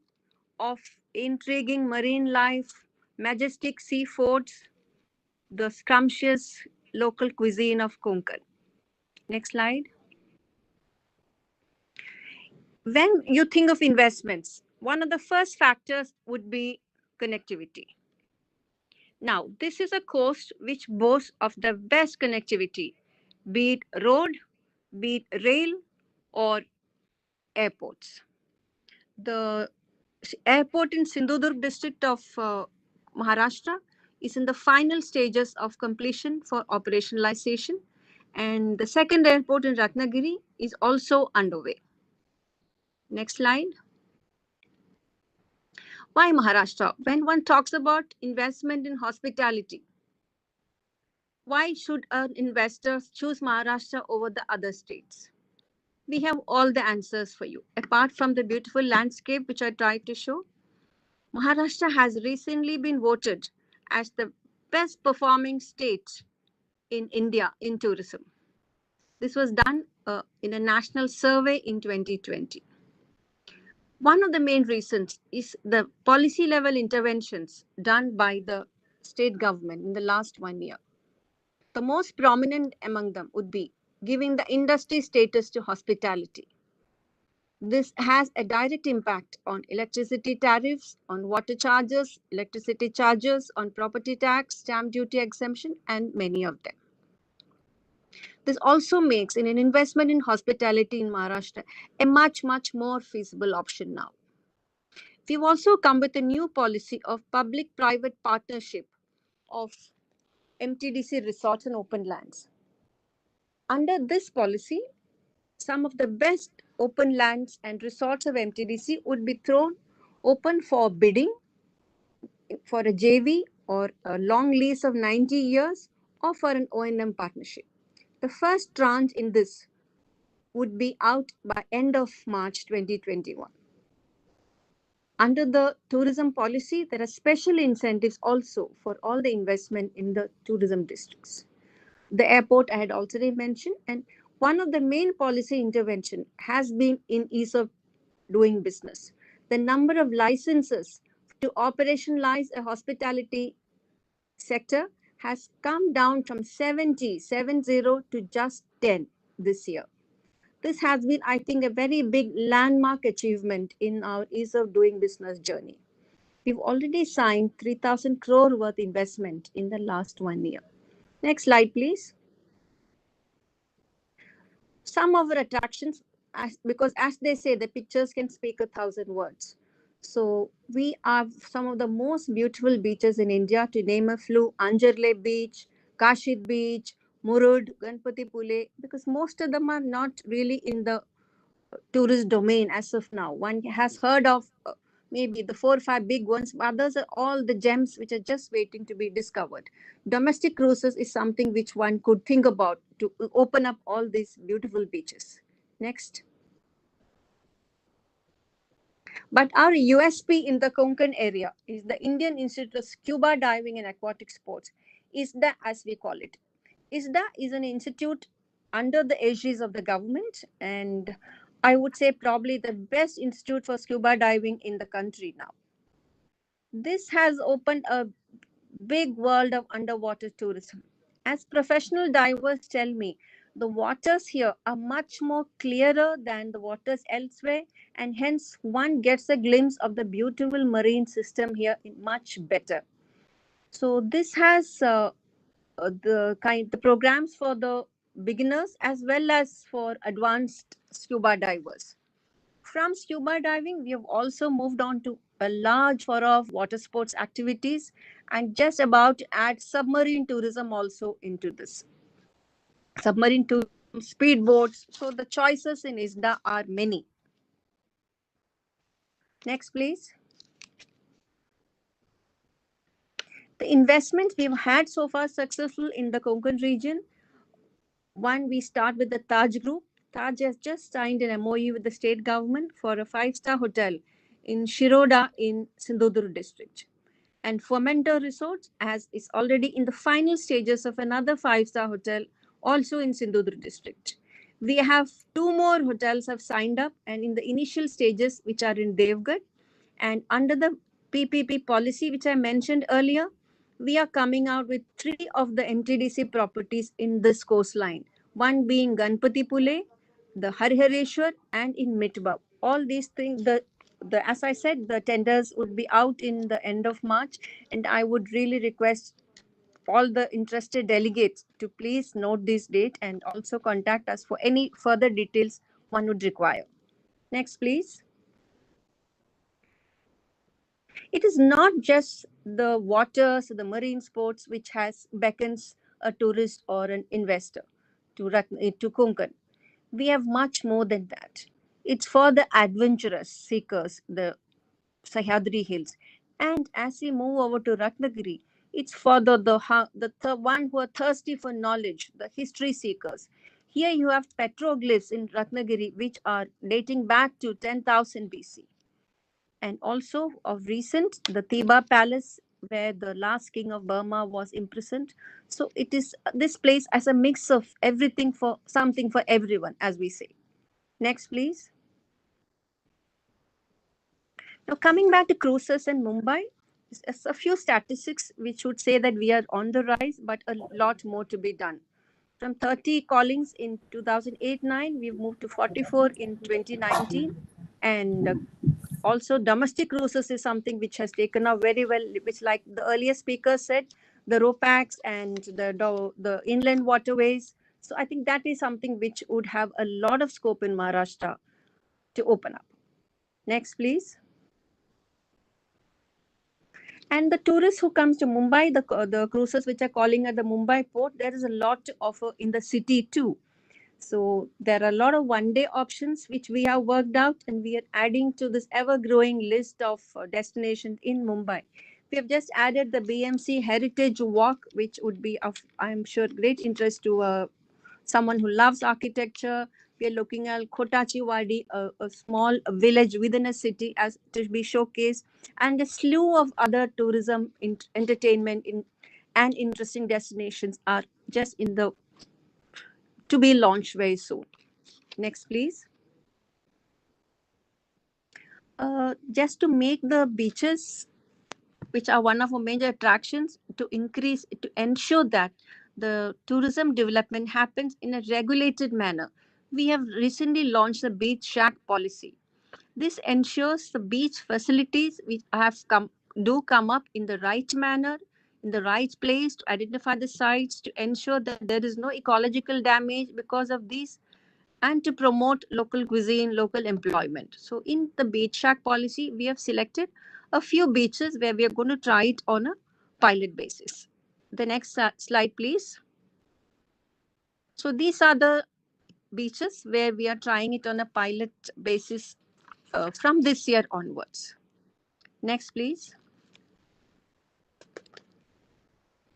of intriguing marine life, majestic seaforts, the scrumptious local cuisine of Konkan. Next slide. When you think of investments, one of the first factors would be connectivity. Now, this is a coast which boasts of the best connectivity, be it road, be it rail, or airports. The airport in Sindhudurg district of Maharashtra is in the final stages of completion for operationalization, and the second airport in Ratnagiri is also underway. Next slide. Why Maharashtra? When one talks about investment in hospitality, why should an investor choose Maharashtra over the other states? We have all the answers for you. Apart from the beautiful landscape which I tried to show, Maharashtra has recently been voted as the best performing state in India in tourism. This was done in a national survey in 2020. One of the main reasons is the policy level interventions done by the state government in the last 1 year. The most prominent among them would be giving the industry status to hospitality. This has a direct impact on electricity tariffs, on water charges, electricity charges, on property tax, stamp duty exemption, and many of them. This also makes an investment in hospitality in Maharashtra a much, much more feasible option now. We've also come with a new policy of public-private partnership of MTDC resorts and open lands. Under this policy, some of the best open lands and resorts of MTDC would be thrown open for bidding for a JV or a long lease of 90 years or for an O&M partnership. The first tranche in this would be out by end of March 2021. Under the tourism policy, there are special incentives also for all the investment in the tourism districts. The airport I had already mentioned, and one of the main policy intervention has been in ease of doing business. The number of licenses to operationalize a hospitality sector has come down from 70 to just 10 this year. This has been, I think, a very big landmark achievement in our ease of doing business journey. We've already signed 3,000 crore worth investment in the last 1 year. Next slide, please. Some of our attractions, because as they say, the pictures can speak 1,000 words. So we have some of the most beautiful beaches in India, to name a few: Anjarle Beach, Kashid Beach, Murud, Ganpati Pule, because most of them are not really in the tourist domain as of now. One has heard of maybe the 4 or 5 big ones, but others are all the gems which are just waiting to be discovered. Domestic cruises is something which one could think about to open up all these beautiful beaches. Next. But our USP in the Konkan area is the Indian Institute of Scuba Diving and Aquatic Sports, ISDA as we call it. ISDA is an institute under the aegis of the government, and I would say probably the best institute for scuba diving in the country now. This has opened a big world of underwater tourism. As professional divers tell me, the waters here are much more clearer than the waters elsewhere, and hence one gets a glimpse of the beautiful marine system here much better. So this has the programs for the beginners as well as for advanced scuba divers. From scuba diving, we have also moved on to a large furrow of water sports activities and just about to add submarine tourism also into this. Submarine tourism, speedboats. So the choices in ISDA are many. Next, please. The investments we've had so far successful in the Konkan region. One, we start with the Taj Group. Taj has just signed an MOU with the state government for a 5-star hotel in Shiroda in Sindhudurg district. And Fomento Resorts is already in the final stages of another 5-star hotel also in Sindhudurg district. We have 2 more hotels have signed up and in the initial stages which are in Devgarh. And under the PPP policy which I mentioned earlier, we are coming out with 3 of the MTDC properties in this coastline. One being Ganpati Pule, the Harihareshwar, and in Mitba. All these things, as I said, the tenders would be out in the end of March, and I would really request all the interested delegates to please note this date and also contact us for any further details one would require. Next, please. It is not just the waters, the marine sports, which beckons a tourist or an investor to Konkan. We have much more than that. It's for the adventurous seekers, the Sahyadri Hills. And as we move over to Ratnagiri, it's for the one who are thirsty for knowledge, the history seekers. Here you have petroglyphs in Ratnagiri, which are dating back to 10,000 BC. And also of recent, the Thiba Palace, where the last king of Burma was imprisoned. So it is this place as a mix of everything, for something for everyone, as we say. Next, please. Now coming back to cruises in Mumbai, a few statistics which would say that we are on the rise, but a lot more to be done. From 30 callings in 2008-9, we've moved to 44 in 2019. And also domestic cruises is something which has taken up very well, which, like the earlier speaker said, the RoPax and the inland waterways. So I think that is something which would have a lot of scope in Maharashtra to open up. Next, please. And the tourists who comes to Mumbai, the cruises which are calling at the Mumbai port, there is a lot to offer in the city too. So there are a lot of one-day options which we have worked out, and we are adding to this ever-growing list of destinations in Mumbai. We have just added the BMC Heritage Walk, which would be of, I'm sure, great interest to someone who loves architecture. We are looking at Kotachi Wadi, a small village within a city, as to be showcased, and a slew of other tourism, entertainment, and interesting destinations are just in the to be launched very soon. Next, please. Just to make the beaches, which are one of our major attractions, to ensure that the tourism development happens in a regulated manner, we have recently launched the beach shack policy. This ensures the beach facilities which come up in the right manner, in the right place, to identify the sites, to ensure that there is no ecological damage because of these, and to promote local cuisine, local employment. So in the beach shack policy, we have selected a few beaches where we are going to try it on a pilot basis. The next slide, please. So these are the beaches where we are trying it on a pilot basis from this year onwards. Next, please.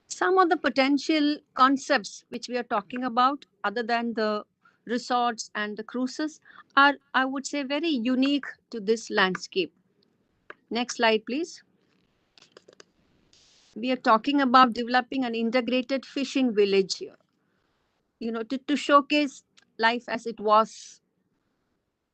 Some of the potential concepts which we are talking about, other than the resorts and the cruises, are, I would say, very unique to this landscape. Next slide, please. We are talking about developing an integrated fishing village here, to showcase life as it was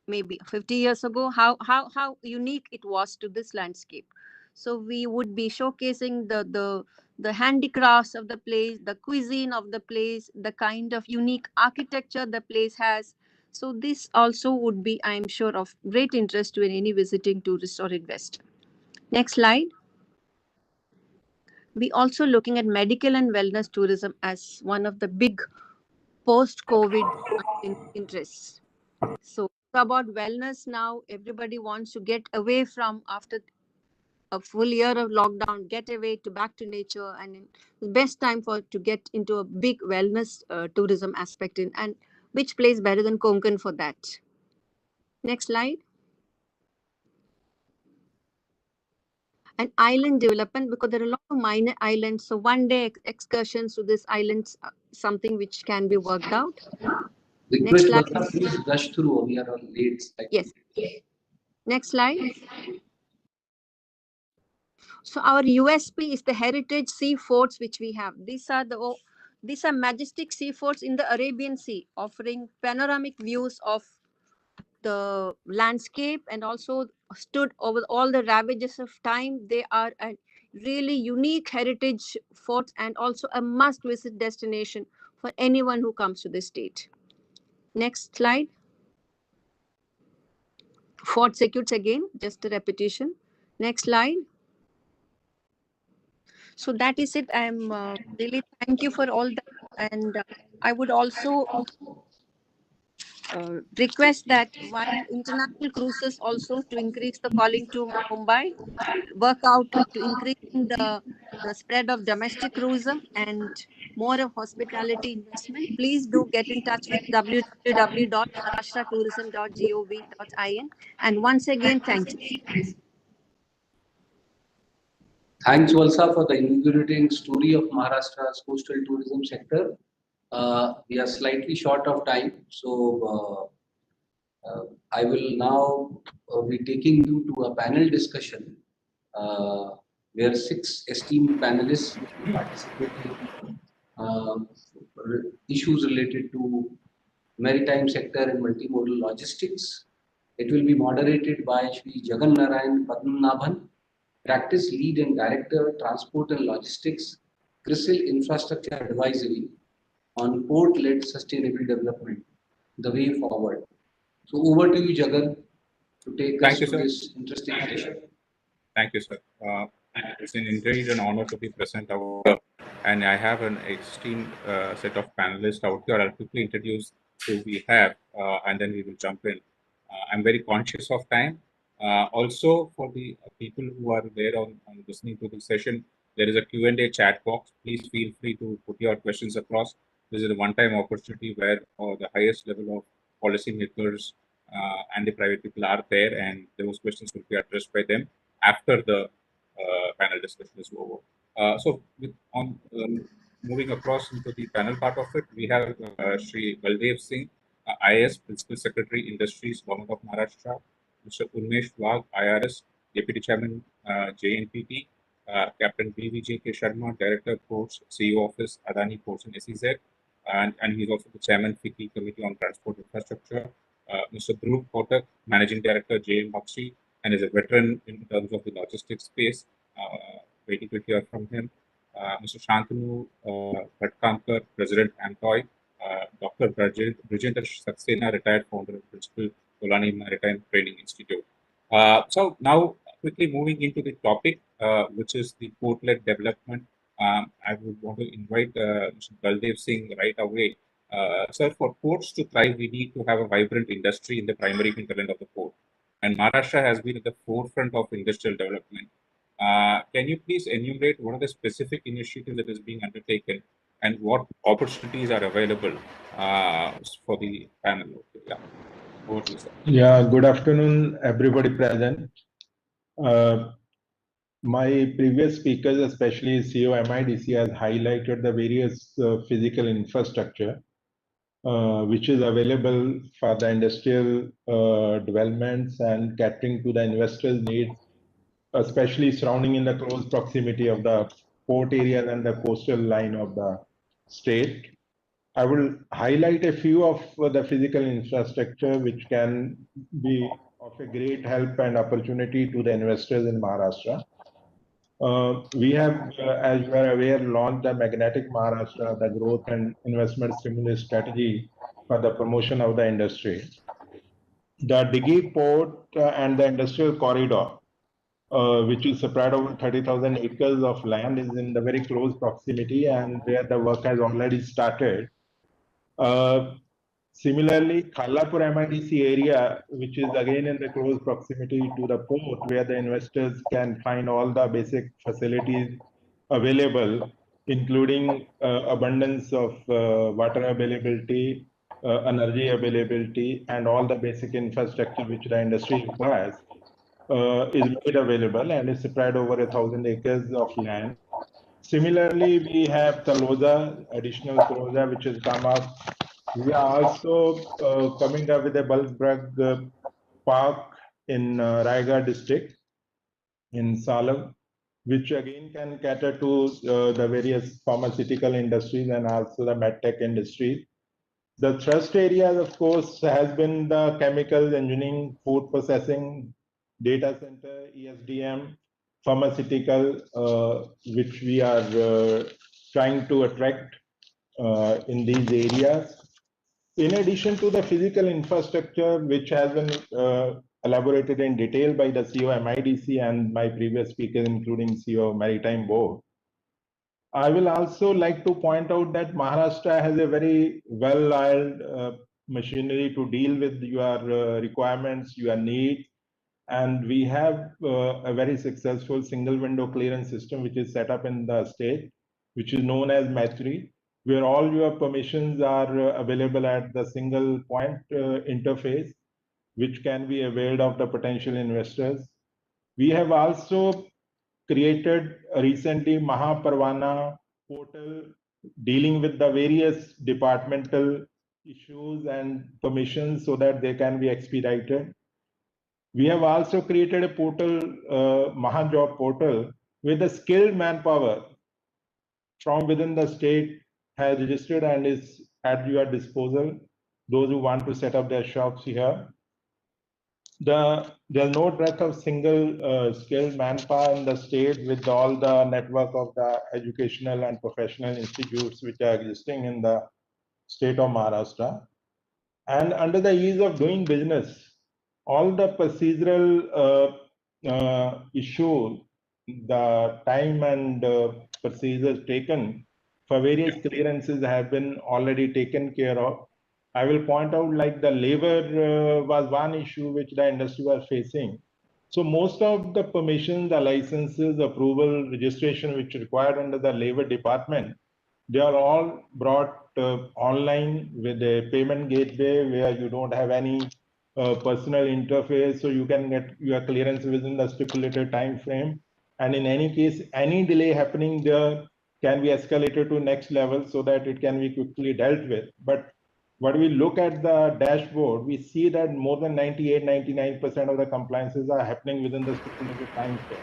maybe 50 years ago, how unique it was to this landscape. So we would be showcasing the handicrafts of the place, the cuisine of the place, the kind of unique architecture the place has. So this also would be, I'm sure, of great interest to any visiting tourist or investor. Next slide. We also looking at medical and wellness tourism as one of the big post-COVID interests. So about wellness now, everybody wants to get away from, after a full year of lockdown, get away to back to nature, and the best time to get into a big wellness tourism aspect in, and which place better than Konkan for that. Next slide. And island development, because there are a lot of minor islands, so one day excursions to these islands, something which can be worked out. Request, Varta, please rush through. We are on late. Yes. Next slide. So our USP is the heritage sea forts which we have. These are majestic sea forts in the Arabian Sea, offering panoramic views of the landscape, and also stood over all the ravages of time. They are a really unique heritage fort, and also a must-visit destination for anyone who comes to the state. Next slide. Fort secures again, just a repetition. Next slide. So that is it. I'm really thank you for all that, and I would also request that one international cruises also to increase the calling to Mumbai, work out to increasing the spread of domestic tourism and more of hospitality investment. Please do get in touch with www.maharashtratourism.gov.in, and once again, thank you. Thanks, Valsa, for the invigorating story of Maharashtra's coastal tourism sector. We are slightly short of time, so I will now be taking you to a panel discussion where 6 esteemed panelists will be participating in issues related to maritime sector and multimodal logistics. It will be moderated by Shri Jagan Narayan Padmanabhan, Practice Lead and Director, Transport and Logistics, CRISIL Infrastructure Advisory on Port-led Sustainable Development, the way forward. So over to you, Jagan. to take Thank us you, to sir. this interesting session. Thank you, sir. It's indeed an honor to be present out here, and I have an esteemed set of panelists out here. I'll quickly introduce who we have, and then we will jump in. I'm very conscious of time. Also, for the people who are there on listening to the session, there is a Q&A chat box. Please feel free to put your questions across. This is a one-time opportunity where the highest level of policymakers and the private people are there, and those questions will be addressed by them after the panel discussion is over. Moving across into the panel part of it, we have Sri Baldev Singh, IAS, Principal Secretary, Industries, Government of Maharashtra, Mr. Unmesh Wagh, IRS, Deputy Chairman, JNPT, Captain BVJ.K. Sharma, Director Ports, CEO Office, Adani Ports and SEZ, and he's also the Chairman, FICCI Committee on Transport Infrastructure, Mr. Dhruv Kotak, Managing Director, JM Bakshi, and is a veteran in terms of the logistics space. Waiting to hear from him. Mr. Shantanu Bhatkankar, President, Amploy. Dr. Brijendra Saxena, retired founder and principal, Kolani Maritime Training Institute. So now, quickly moving into the topic, which is the port-led development. I would want to invite Mr. Baldev Singh right away. Sir, for ports to thrive, we need to have a vibrant industry in the primary hinterland of the port. And Maharashtra has been at the forefront of industrial development. Can you please enumerate what are the specific initiatives that is being undertaken and what opportunities are available for the panel? Yeah. Over to you, sir. Yeah, good afternoon, everybody present. My previous speakers, especially CEO MIDC, has highlighted the various physical infrastructure which is available for the industrial developments and catering to the investors' needs, especially surrounding in the close proximity of the port areas and the coastal line of the state. I will highlight a few of the physical infrastructure which can be of a great help and opportunity to the investors in Maharashtra. We have, as you are aware, launched the Magnetic Maharashtra, the growth and investment stimulus strategy for the promotion of the industry. The Dighi port and the industrial corridor, which is spread over 30,000 acres of land, is in the very close proximity and where the work has already started. Similarly, Khalapur MIDC area, which is again in the close proximity to the port, where the investors can find all the basic facilities available, including abundance of water availability, energy availability, and all the basic infrastructure which the industry requires, is made available and is spread over 1,000 acres of land. Similarly, we have Taloja, additional Taloja, which has come up. We are also coming up with a bulk drug park in Raigad district in Salam, which again can cater to the various pharmaceutical industries and also the medtech industry. The thrust areas, of course, has been the chemical engineering, food processing, data center, ESDM, pharmaceutical, which we are trying to attract in these areas. In addition to the physical infrastructure, which has been elaborated in detail by the CEO MIDC and my previous speakers, including CEO Maritime Board, I will also like to point out that Maharashtra has a very well-oiled machinery to deal with your requirements, your needs, and we have a very successful single window clearance system which is set up in the state, which is known as Maitri, where all your permissions are available at the single point interface, which can be availed of the potential investors. We have also created recently Mahaparvana portal dealing with the various departmental issues and permissions so that they can be expedited. We have also created a portal, Mahajob portal, where the skilled manpower from within the state has registered and is at your disposal, those who want to set up their shops here. There's no dearth of single skilled manpower in the state with all the network of the educational and professional institutes which are existing in the state of Maharashtra. And under the ease of doing business, all the procedural issues, the time and procedures taken for various clearances have been already taken care of. I will point out like the labor was one issue which the industry was facing. So most of the permissions, the licenses, approval, registration which required under the labor department, they are all brought online with a payment gateway where you don't have any personal interface, so you can get your clearance within the stipulated time frame. And in any case, any delay happening there can be escalated to next level so that it can be quickly dealt with. But when we look at the dashboard, we see that more than 98-99% of the compliances are happening within the stipulated time frame.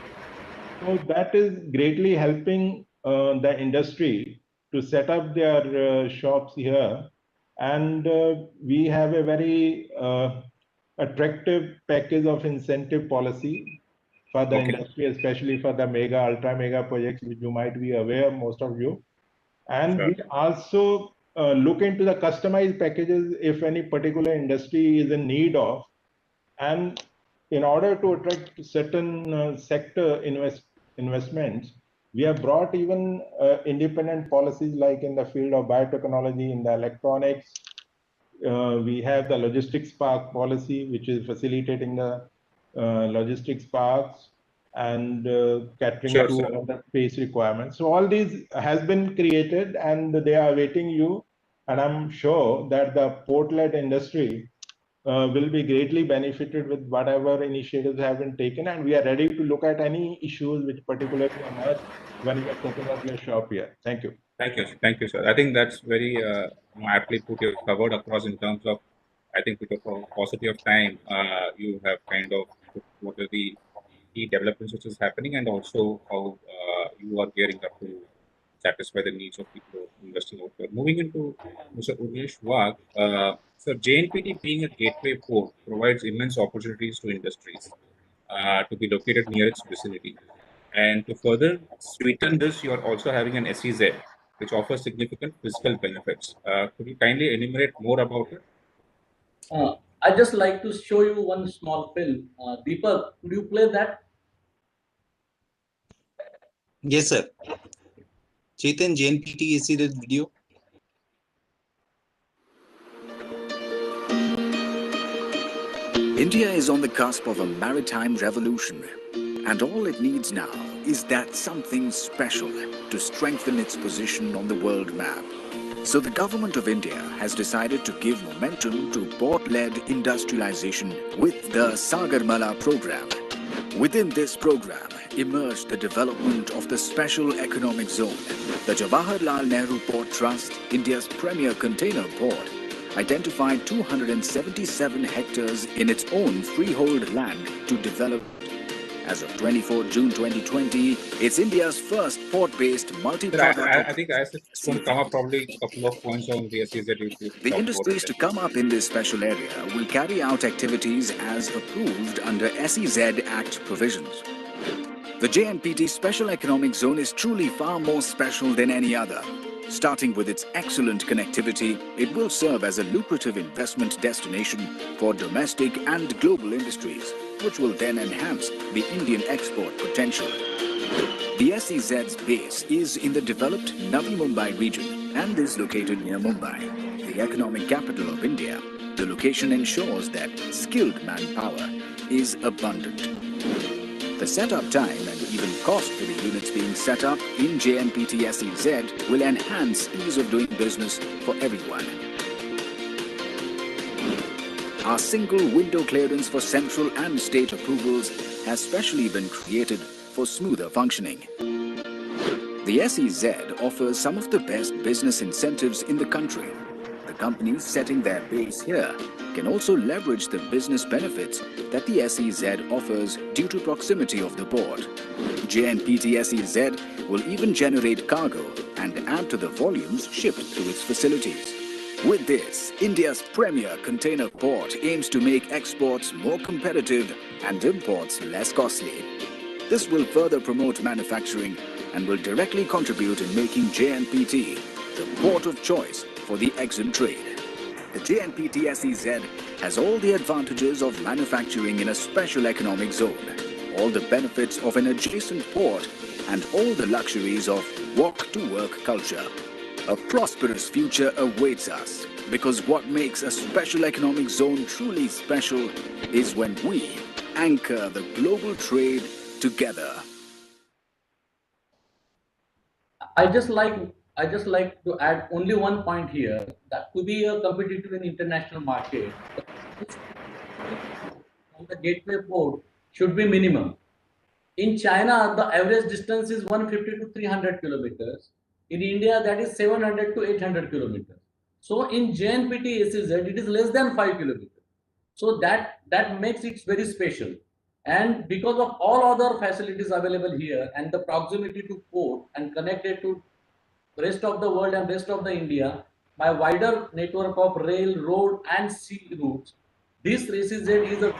So that is greatly helping the industry to set up their shops here. And we have a very attractive package of incentive policy for the industry, especially for the mega, ultra mega projects, which you might be aware, most of you. And we also look into the customized packages if any particular industry is in need of. And in order to attract certain sector investments, we have brought even independent policies like in the field of biotechnology, in the electronics. We have the logistics park policy, which is facilitating the logistics parks and catering to all the space requirements. So all these has been created and they are awaiting you. And I'm sure that the port-led industry will be greatly benefited with whatever initiatives have been taken, and we are ready to look at any issues which particularly emerge when you are setting up your shop here. Thank you. Thank you, sir. I think that's very aptly put. You've covered across in terms of, I think, with a paucity of time, you have kind of put what are the key developments which is happening, and also how you are gearing up to satisfy the needs of people investing out there. Moving into Mr. Umesh Wagh, so JNPT being a gateway port provides immense opportunities to industries to be located near its vicinity. And to further sweeten this, you are also having an SEZ, which offers significant fiscal benefits. Could you kindly enumerate more about it? I just like to show you one small film. Deepak, could you play that? Yes, sir. Chetan, JNPT is the video. India is on the cusp of a maritime revolution, and all it needs now is that something special to strengthen its position on the world map. So the government of India has decided to give momentum to port-led industrialization with the Sagarmala program. Within this program emerged the development of the Special Economic Zone. The Jawaharlal Nehru Port Trust, India's premier container port, identified 277 hectares in its own freehold land to develop. As of 24 June 2020, it's India's first port-based multi-product. I think I just want to come up probably a couple of points on the SEZ. The industries to come up in this special area will carry out activities as approved under SEZ Act provisions. The JNPT Special Economic Zone is truly far more special than any other. Starting with its excellent connectivity, it will serve as a lucrative investment destination for domestic and global industries, which will then enhance the Indian export potential. The SEZ's base is in the developed Navi Mumbai region and is located near Mumbai, the economic capital of India. The location ensures that skilled manpower is abundant. The setup time and even cost for the units being set up in JNPT SEZ will enhance ease of doing business for everyone. Our single window clearance for central and state approvals has specially been created for smoother functioning. The SEZ offers some of the best business incentives in the country. The companies setting their base here can also leverage the business benefits that the SEZ offers due to proximity of the port. JNPT SEZ will even generate cargo and add to the volumes shipped through its facilities. With this, India's premier container port aims to make exports more competitive and imports less costly. This will further promote manufacturing and will directly contribute in making JNPT the port of choice for the EXIM trade. The JNPT SEZ has all the advantages of manufacturing in a special economic zone, all the benefits of an adjacent port, and all the luxuries of walk-to-work culture. A prosperous future awaits us, because what makes a special economic zone truly special is when we anchor the global trade together. I just like to add only one point here, that to be a competitive in international market, from the gateway port should be minimum. In China, the average distance is 150 to 300 kilometers. In India, that is 700 to 800 kilometers. So in JNPT SEZ, it is less than 5 kilometers. So that makes it very special. And because of all other facilities available here and the proximity to port and connected to rest of the world and rest of the India by wider network of rail, road and sea routes, this SEZ is a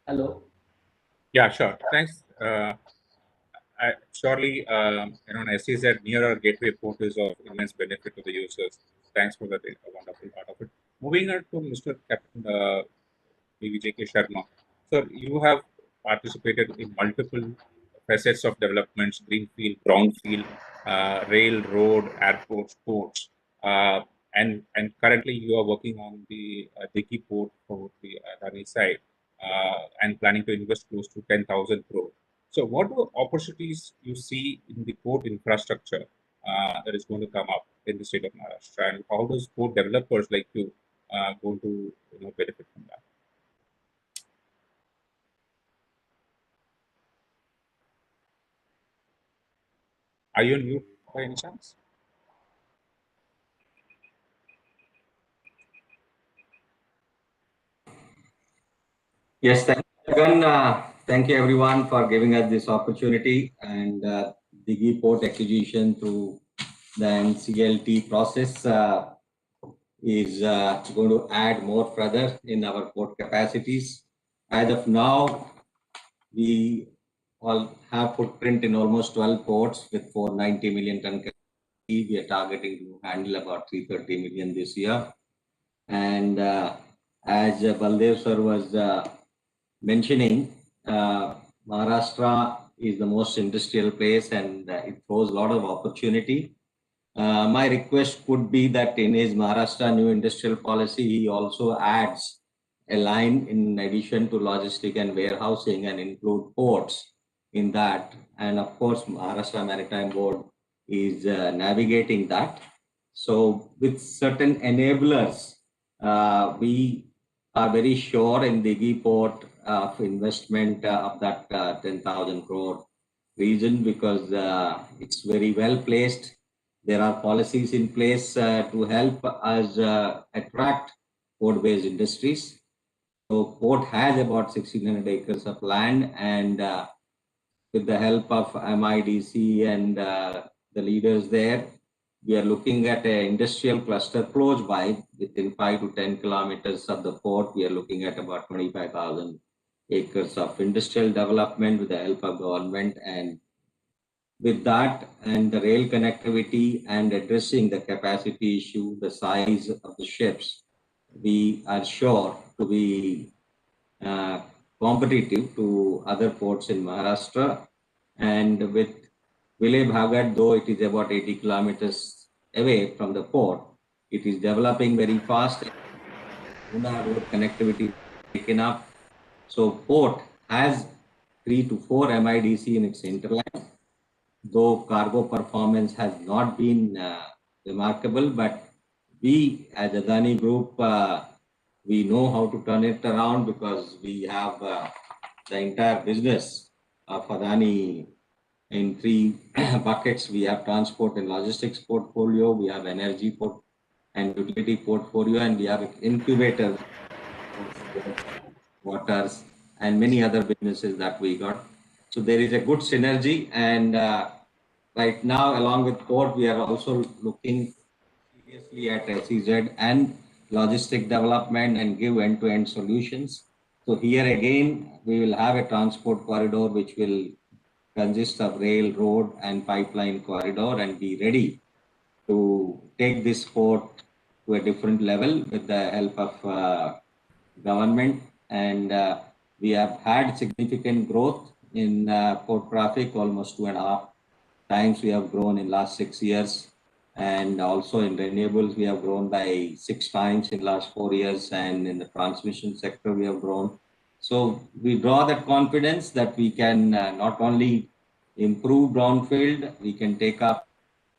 hello. Yeah, sure. Thanks. Surely, an SEZ near our gateway port is of immense benefit to the users. Thanks for that wonderful part of it. Moving on to Mr. Captain BVJK Sharma. Sir, you have participated in multiple facets of developments: greenfield, brownfield, rail, road, airports, ports, and currently you are working on the Dighi port for the Adani side, and planning to invest close to 10,000 crore. So, what are opportunities you see in the port infrastructure that is going to come up in the state of Maharashtra, and how does port developers like you going to benefit from that? Are you on mute by any chance? Yes, thank you, again. Thank you everyone for giving us this opportunity, and Dighi port acquisition through the NCLT process is going to add more further in our port capacities. As of now, we all have footprint in almost 12 ports with 490 million ton capacity. We are targeting to handle about 330 million this year. And as Baldev sir was mentioning, Maharashtra is the most industrial place, and it throws a lot of opportunity. My request would be that in his Maharashtra new industrial policy, he also adds a line in addition to logistic and warehousing and include ports in that. And of course, Maharashtra Maritime Board is navigating that. So with certain enablers, we are very sure in Dighi port of investment of that 10,000 crore region, because it's very well placed. There are policies in place to help us attract port-based industries. So port has about 1,600 acres of land, and with the help of MIDC and the leaders there, we are looking at an industrial cluster close by, within 5 to 10 kilometers of the port. We are looking at about 25,000 acres of industrial development with the help of government. And with that and the rail connectivity and addressing the capacity issue, the size of the ships, we are sure to be competitive to other ports in Maharashtra. And with Vile Bhagat, though it is about 80 kilometers away from the port, it is developing very fast. Pune road connectivity taken up. So port has 3 to 4 MIDC in its hinterland, though cargo performance has not been remarkable, but we as Adani Group, we know how to turn it around, because we have the entire business of Adani in 3 buckets. We have transport and logistics portfolio, we have energy and utility portfolio, and we have incubators, waters, and many other businesses that we got. So there is a good synergy, and right now, along with port, we are also looking seriously at SEZ and logistic development and give end-to-end solutions. So here again, we will have a transport corridor which will consist of rail, road, and pipeline corridor, and be ready to take this port to a different level with the help of government. And we have had significant growth in port traffic, almost 2.5 times we have grown in last 6 years. And also in renewables, we have grown by 6 times in last 4 years. And in the transmission sector, we have grown. So we draw that confidence that we can not only improve brownfield, we can take up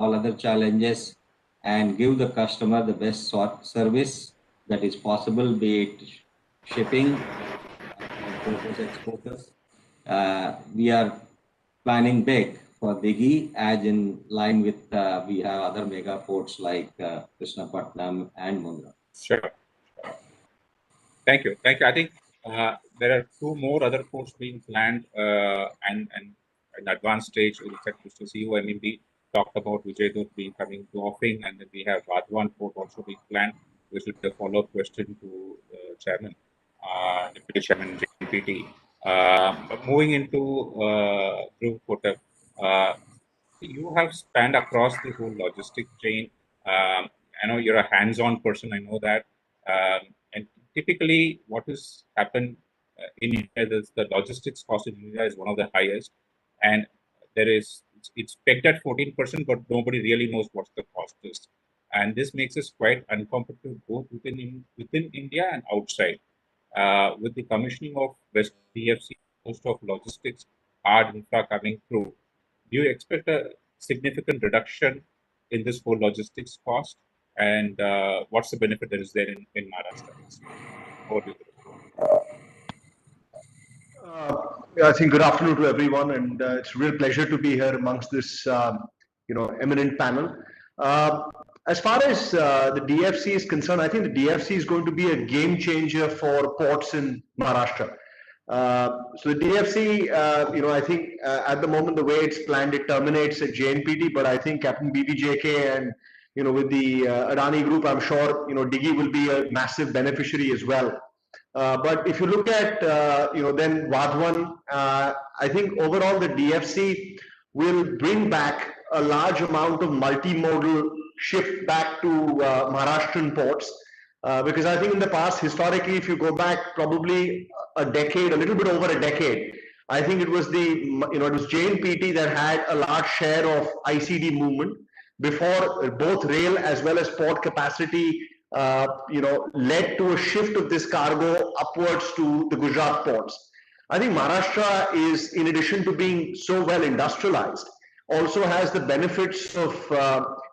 all other challenges and give the customer the best service that is possible, be it shipping, importers, exporters. We are planning big for Dighi, as in line with we have other mega ports like Krishnapatnam and Mundra. Sure. Thank you. Thank you. I think there are 2 more other ports being planned and in advanced stage. In fact, Mr. CEO MED talked about Vijaydur being coming to offing, and then we have Vadhavan port also being planned, which will be a follow-up question to the chairman, Deputy Chairman JNPT. But moving into Dhruv Kotak, you have spanned across the whole logistic chain. I know you're a hands-on person. I know that. And typically, what has happened in India is the logistics cost in India is one of the highest, and it's pegged at 14%, but nobody really knows what the cost is, and this makes us quite uncompetitive both within India and outside. With the commissioning of West DFC, most of logistics hard infra coming through, do you expect a significant reduction in this whole logistics cost? And what's the benefit that is there in Maharashtra? Over to you. I think good afternoon to everyone, and it's a real pleasure to be here amongst this eminent panel. As far as the DFC is concerned, I think the DFC is going to be a game changer for ports in Maharashtra. So the DFC, I think at the moment the way it's planned, it terminates at JNPT, but I think Captain BBJK and with the Adani Group, I'm sure Dighi will be a massive beneficiary as well. But if you look at then Vadhavan, I think overall the DFC will bring back a large amount of multimodal shift back to Maharashtrian ports. Because I think in the past, historically, if you go back probably a decade, a little bit over a decade, I think it was it was JNPT that had a large share of ICD movement before both rail as well as port capacity led to a shift of this cargo upwards to the Gujarat ports. I think Maharashtra is, in addition to being so well industrialized, also has the benefits of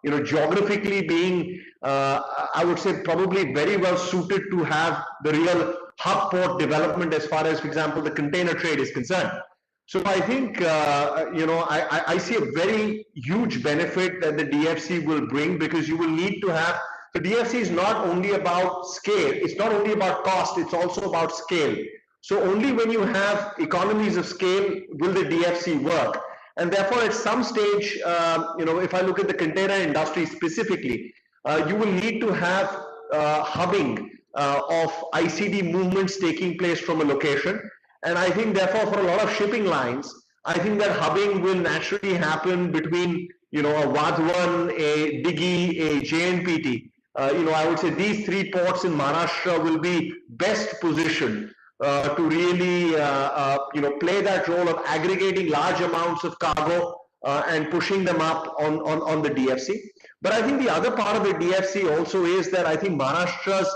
geographically being, I would say, probably very well suited to have the real hub port development as far as, for example, the container trade is concerned. So I think I see a very huge benefit that the DFC will bring, because you will need to have. The DFC is not only about scale, it's not only about cost, it's also about scale. So only when you have economies of scale will the DFC work. And therefore, at some stage, if I look at the container industry specifically, you will need to have hubbing of ICD movements taking place from a location. And I think, therefore, for a lot of shipping lines, I think that hubbing will naturally happen between, a Vadhavan, a Dighi, a JNPT. I would say these 3 ports in Maharashtra will be best positioned to really, play that role of aggregating large amounts of cargo and pushing them up on the DFC. But I think the other part of the DFC also is that I think Maharashtra's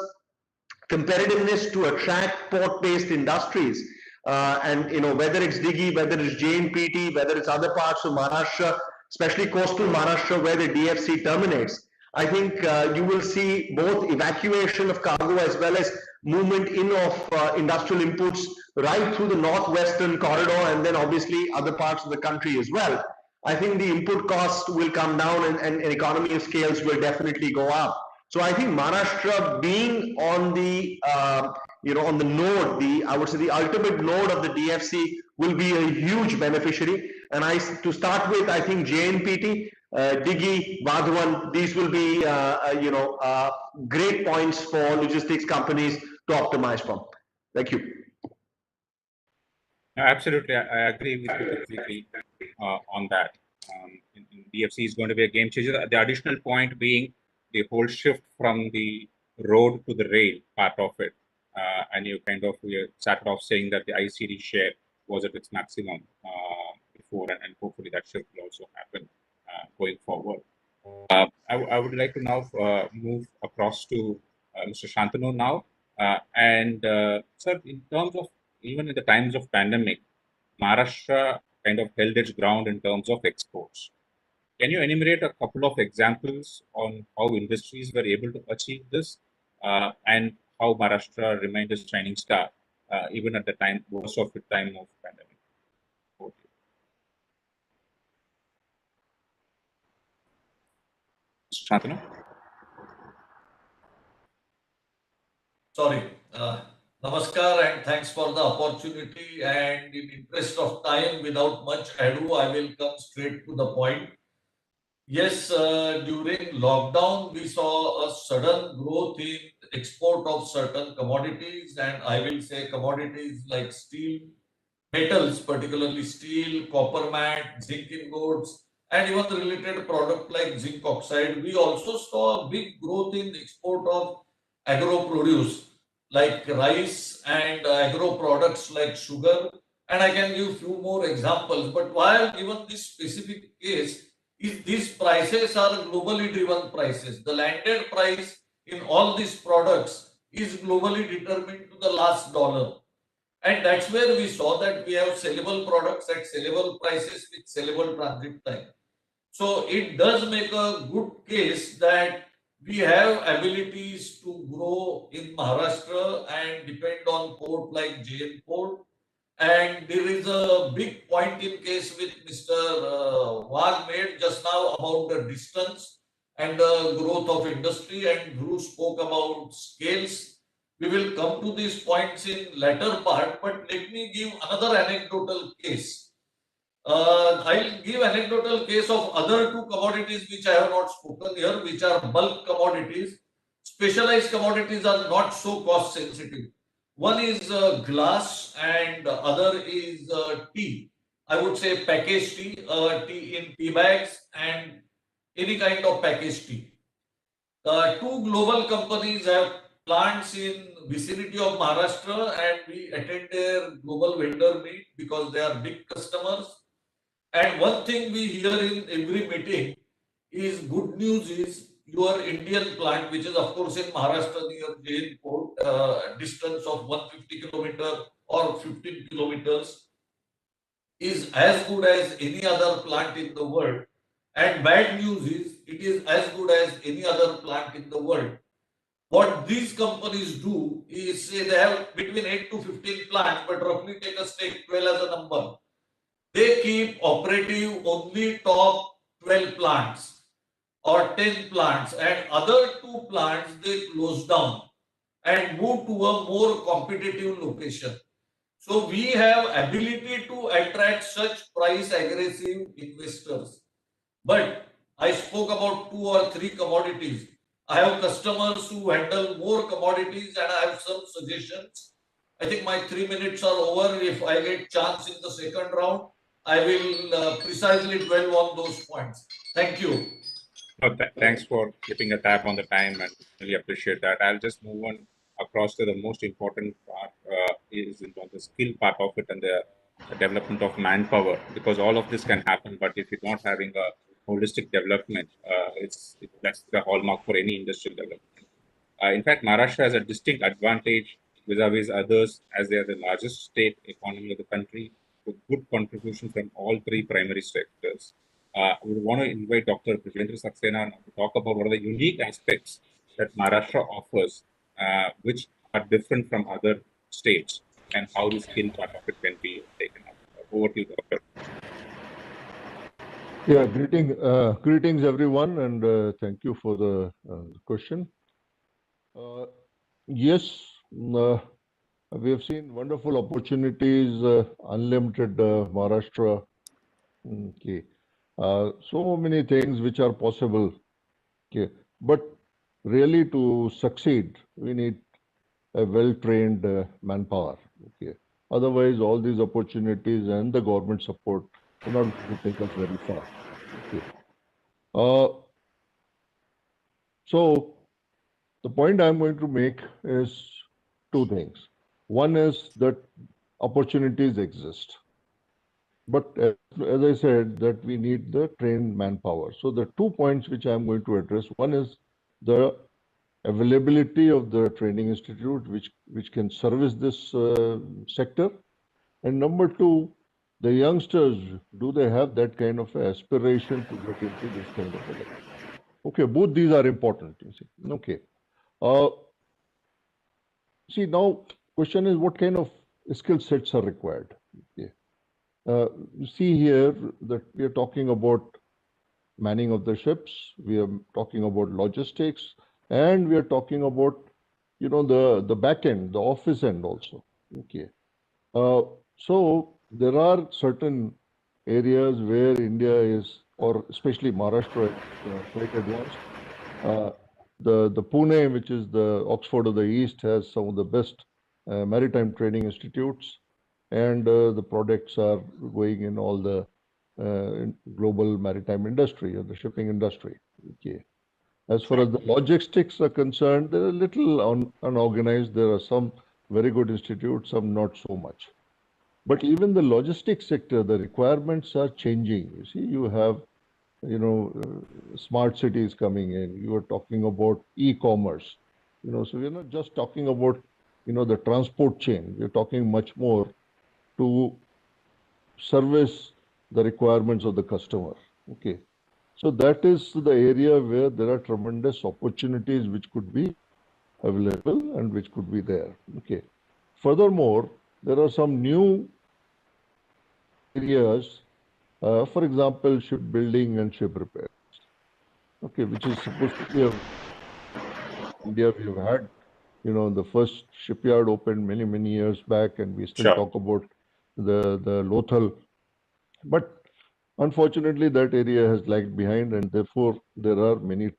competitiveness to attract port-based industries, and whether it's Dighi, whether it's JNPT, whether it's other parts of Maharashtra, especially coastal Maharashtra where the DFC terminates, I think you will see both evacuation of cargo as well as movement in of industrial inputs right through the northwestern corridor, and then obviously other parts of the country as well. I think the input cost will come down, and economy of scales will definitely go up. So I think Maharashtra being on the on the node, I would say the ultimate node of the DFC, will be a huge beneficiary. And to start with, I think JNPT, Dighi, Vadhavan, these will be great points for logistics companies to optimize from. Thank you. Absolutely, I agree with you completely on that. DFC is going to be a game changer. The additional point being the whole shift from the road to the rail part of it. And you kind of started off saying that the ICD share was at its maximum before, and hopefully that shift will also happen going forward. I would like to now move across to Mr. Shantanu now. Sir, in terms of even in the times of pandemic, Maharashtra kind of held its ground in terms of exports. Can you enumerate a couple of examples on how industries were able to achieve this and how Maharashtra remained a shining star even at the time, worst of the time of pandemic? Shantanu? Sorry. Namaskar and thanks for the opportunity. And in interest of time, without much ado, I will come straight to the point. Yes, during lockdown, we saw a sudden growth in export of certain commodities, and I will say commodities like steel, metals, particularly steel, copper mat, zinc ingots, and even the related product like zinc oxide. We also saw a big growth in export of agro produce like rice and agro products like sugar. And I can give few more examples. But while given this specific case, these prices are globally driven prices. The landed price in all these products is globally determined to the last dollar. And that's where we saw that we have sellable products at sellable prices with sellable transit time. So it does make a good case that we have abilities to grow in Maharashtra and depend on port like JN Port. And there is a big point in case with Mr. Wag made just now about the distance and the growth of industry, and Drew spoke about scales. We will come to these points in latter part, but let me give another anecdotal case. I'll give anecdotal case of other two commodities which I have not spoken here, which are bulk commodities. Specialized commodities are not so cost sensitive. One is glass and the other is tea. I would say packaged tea, tea in tea bags and any kind of packaged tea. Two global companies have plants in vicinity of Maharashtra, and we attend their global vendor meet because they are big customers. And one thing we hear in every meeting is good news is your Indian plant, which is of course in Maharashtra near Jain port, distance of 150 kilometer or 15 kilometers, is as good as any other plant in the world. And bad news is it is as good as any other plant in the world. What these companies do is say they have between 8 to 15 plants, but roughly take a take 12 as a number. They keep operative only top 12 plants or 10 plants, and other two plants they close down and move to a more competitive location. So we have ability to attract such price aggressive investors. But I spoke about two or three commodities. I have customers who handle more commodities and I have some suggestions. I think my 3 minutes are over. If I get chance in the second round, I will precisely dwell on those points. Thank you. Thanks for keeping a tab on the time, and really appreciate that. I'll just move on across to the most important part is on the skill part of it and the development of manpower, because all of this can happen, but if you're not having a holistic development, that's the hallmark for any industrial development. In fact, Maharashtra has a distinct advantage vis-a-vis others as they are the largest state economy of the country with good contribution from all three primary sectors. We want to invite Dr. Brajendra Saxena now to talk about what are the unique aspects that Maharashtra offers, which are different from other states, and how the skill part of it can be taken up. Over to you, Doctor. Yeah, greetings everyone, and thank you for the question. Yes, we have seen wonderful opportunities, unlimited Maharashtra. Okay, so many things which are possible. Okay, but really to succeed, we need a well-trained manpower. Okay, Otherwise, all these opportunities and the government support are not going to take us very far. Okay. So the point I'm going to make is two things. One is that opportunities exist. But as I said, that we need the trained manpower. So the 2 points which I'm going to address, one is the availability of the training institute which can service this sector. And number two, the youngsters, do they have that kind of aspiration to get into this kind of a life? Okay, both these are important, you see. Okay. See, now question is what kind of skill sets are required? Okay. You see here that we are talking about manning of the ships, we are talking about logistics, and we are talking about, you know, the back end, the office end also. Okay. So there are certain areas where India is, or especially Maharashtra, is quite advanced. The Pune, which is the Oxford of the East, has some of the best maritime training institutes, and the products are going in all the global maritime industry or the shipping industry. Okay. As far as the logistics are concerned, they're a little unorganized. There are some very good institutes, some not so much. But even the logistics sector, the requirements are changing. You see, you have, you know, smart cities coming in. You are talking about e-commerce. You know, so we're not just talking about, you know, the transport chain. We're talking much more to service the requirements of the customer. Okay. So that is the area where there are tremendous opportunities which could be available and which could be there. Okay. Furthermore, there are some new areas, for example, shipbuilding and ship repairs. Okay, which is supposed to be a India. We've had, you know, the first shipyard opened many years back, and we still talk about the Lothal. But unfortunately, that area has lagged behind, and therefore there are many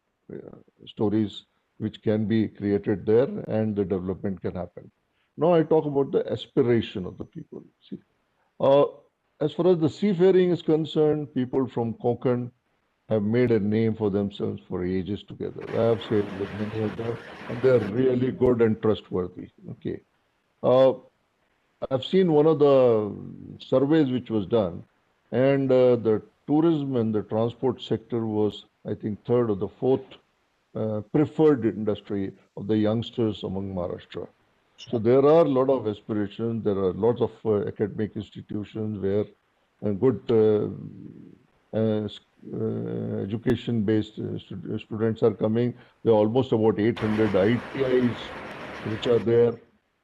stories which can be created there, and the development can happen. Now I talk about the aspiration of the people. See, as far as the seafaring is concerned, people from Konkan have made a name for themselves for ages together. I have said with many of them, and they're really good and trustworthy. Okay. I've seen one of the surveys which was done, and the tourism and the transport sector was, I think, third or the fourth preferred industry of the youngsters among Maharashtra. So there are a lot of aspirations. There are lots of academic institutions where good education-based students are coming. There are almost about 800 ITIs which are there.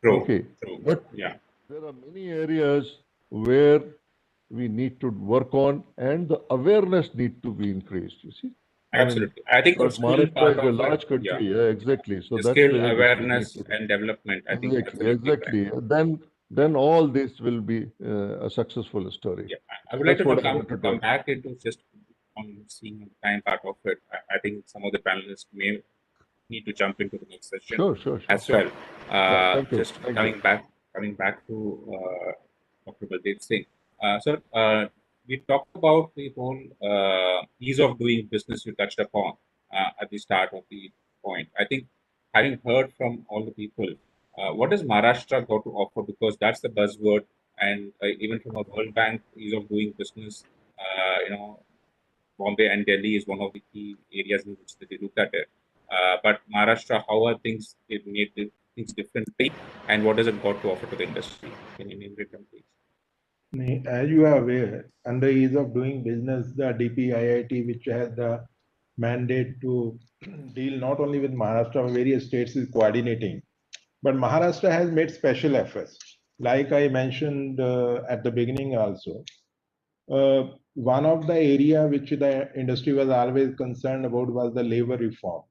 Okay, but there are many areas where we need to work on, and the awareness need to be increased. You see. Absolutely. I think the skill Maharashtra part is a of large it, country. Yeah, exactly. So the that's skill where we need awareness to do. and development. I think Exactly. Then all this will be a successful story. Yeah, I would like That's to what I come wanted to come add. back into just on seeing the time part of it. I think some of the panelists may need to jump into the next session Sure. as well. Thank you. Just Thank coming back to Dr. Baldev Singh. Sir, we talked about the whole ease of doing business you touched upon at the start of the point. I think having heard from all the people, what does Maharashtra got to offer? Because that's the buzzword, and even from a World Bank ease of doing business, you know, Bombay and Delhi is one of the key areas in which they look at it. But Maharashtra, how are things it made things differently, and what does it got to offer to the industry? Can you name it, please? As you are aware, under ease of doing business, the DPIIT, which has the mandate to deal not only with Maharashtra, but various states, is coordinating. But Maharashtra has made special efforts. Like I mentioned at the beginning also, one of the area which the industry was always concerned about was the labor reform.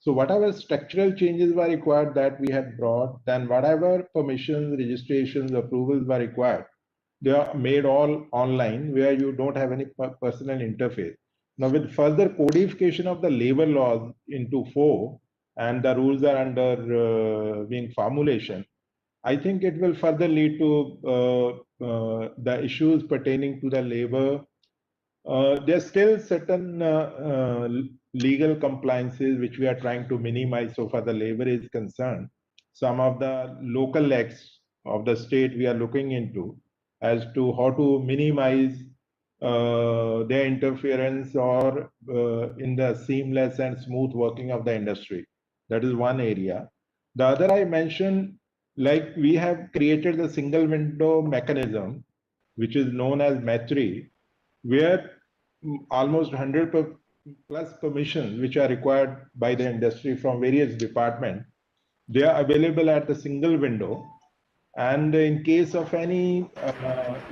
So whatever structural changes were required that we had brought, then whatever permissions, registrations, approvals were required, they are made all online where you don't have any personal interface. Now with further codification of the labor laws into 4, and the rules are under being formulation, I think it will further lead to the issues pertaining to the labor. There's still certain legal compliances which we are trying to minimize so far the labor is concerned. Some of the local acts of the state we are looking into as to how to minimize their interference or in the seamless and smooth working of the industry. That is one area. The other I mentioned, like we have created the single window mechanism, which is known as METRI, where almost 100 plus permissions which are required by the industry from various departments, they are available at the single window. And in case of any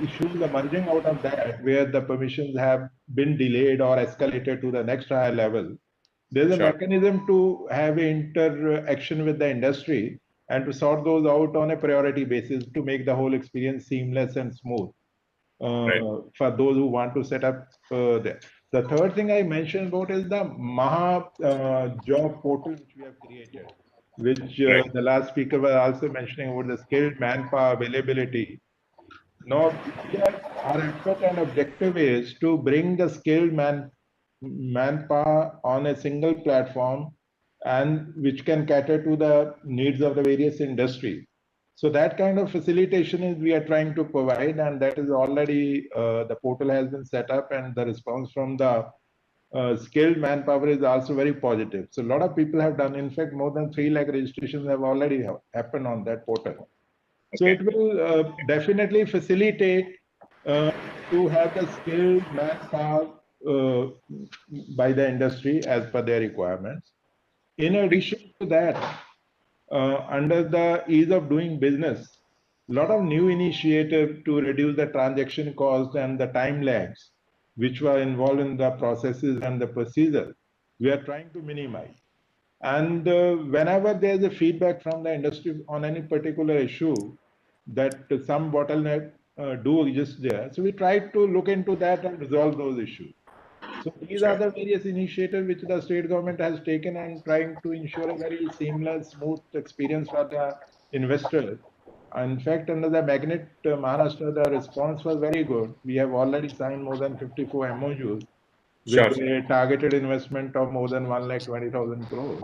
issues emerging out of that, where the permissions have been delayed or escalated to the next higher level, there's a mechanism to have interaction with the industry and to sort those out on a priority basis to make the whole experience seamless and smooth for those who want to set up there. The third thing I mentioned about is the Maha job portal which we have created, which the last speaker was also mentioning about the skilled manpower availability. Now, our effort and objective is to bring the skilled manpower on a single platform and which can cater to the needs of the various industries. So that kind of facilitation is we are trying to provide, and that is already the portal has been set up, and the response from the skilled manpower is also very positive. So a lot of people have done. In fact, more than 3 lakh registrations have already happened on that portal. So it will definitely facilitate to have the skilled manpower by the industry as per their requirements. In addition to that, under the ease of doing business, a lot of new initiatives to reduce the transaction cost and the time lags, which were involved in the processes and the procedure, we are trying to minimize. And whenever there's a feedback from the industry on any particular issue that some bottleneck do exist there, so we try to look into that and resolve those issues. So these are the various initiatives which the state government has taken and trying to ensure a very seamless, smooth experience for the investors. In fact, under the Magnet Maharashtra, the response was very good. We have already signed more than 54 MOUs with a targeted investment of more than 1,20,000 crores.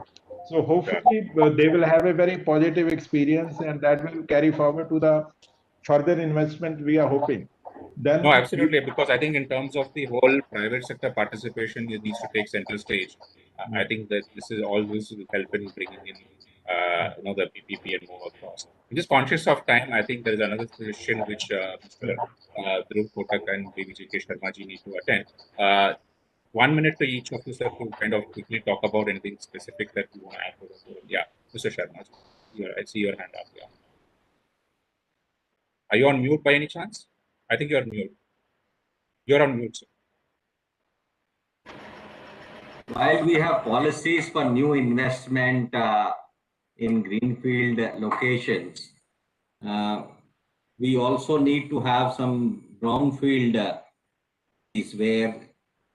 So hopefully they will have a very positive experience, and that will carry forward to the further investment we are hoping. Then no, absolutely, because I think in terms of the whole private sector participation, it needs to take center stage. I think that this will help in bringing in the PPP and more across. I'm just conscious of time. I think there is another question which Mr. Dhruv Kotak and BVJK Sharma ji need to attend. 1 minute to each of you, sir, to kind of quickly talk about anything specific that you want to add to the forum. Yeah, Mr. Sharma, I see your hand up. Yeah. Are you on mute by any chance? I think you're on mute. You're on mute, sir. While we have policies for new investment in greenfield locations, we also need to have some brownfield where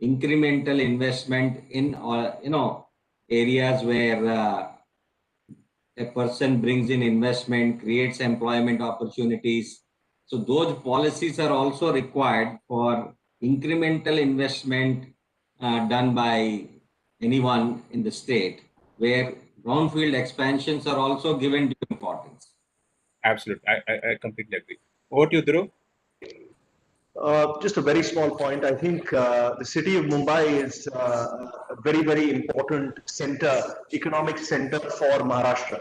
incremental investment in areas where a person brings in investment, creates employment opportunities. So those policies are also required for incremental investment done by anyone in the state, where brownfield expansions are also given due importance. Absolutely, I completely agree. Over to you, Dhruv. Just a very small point. I think the city of Mumbai is a very, very important center, economic center for Maharashtra.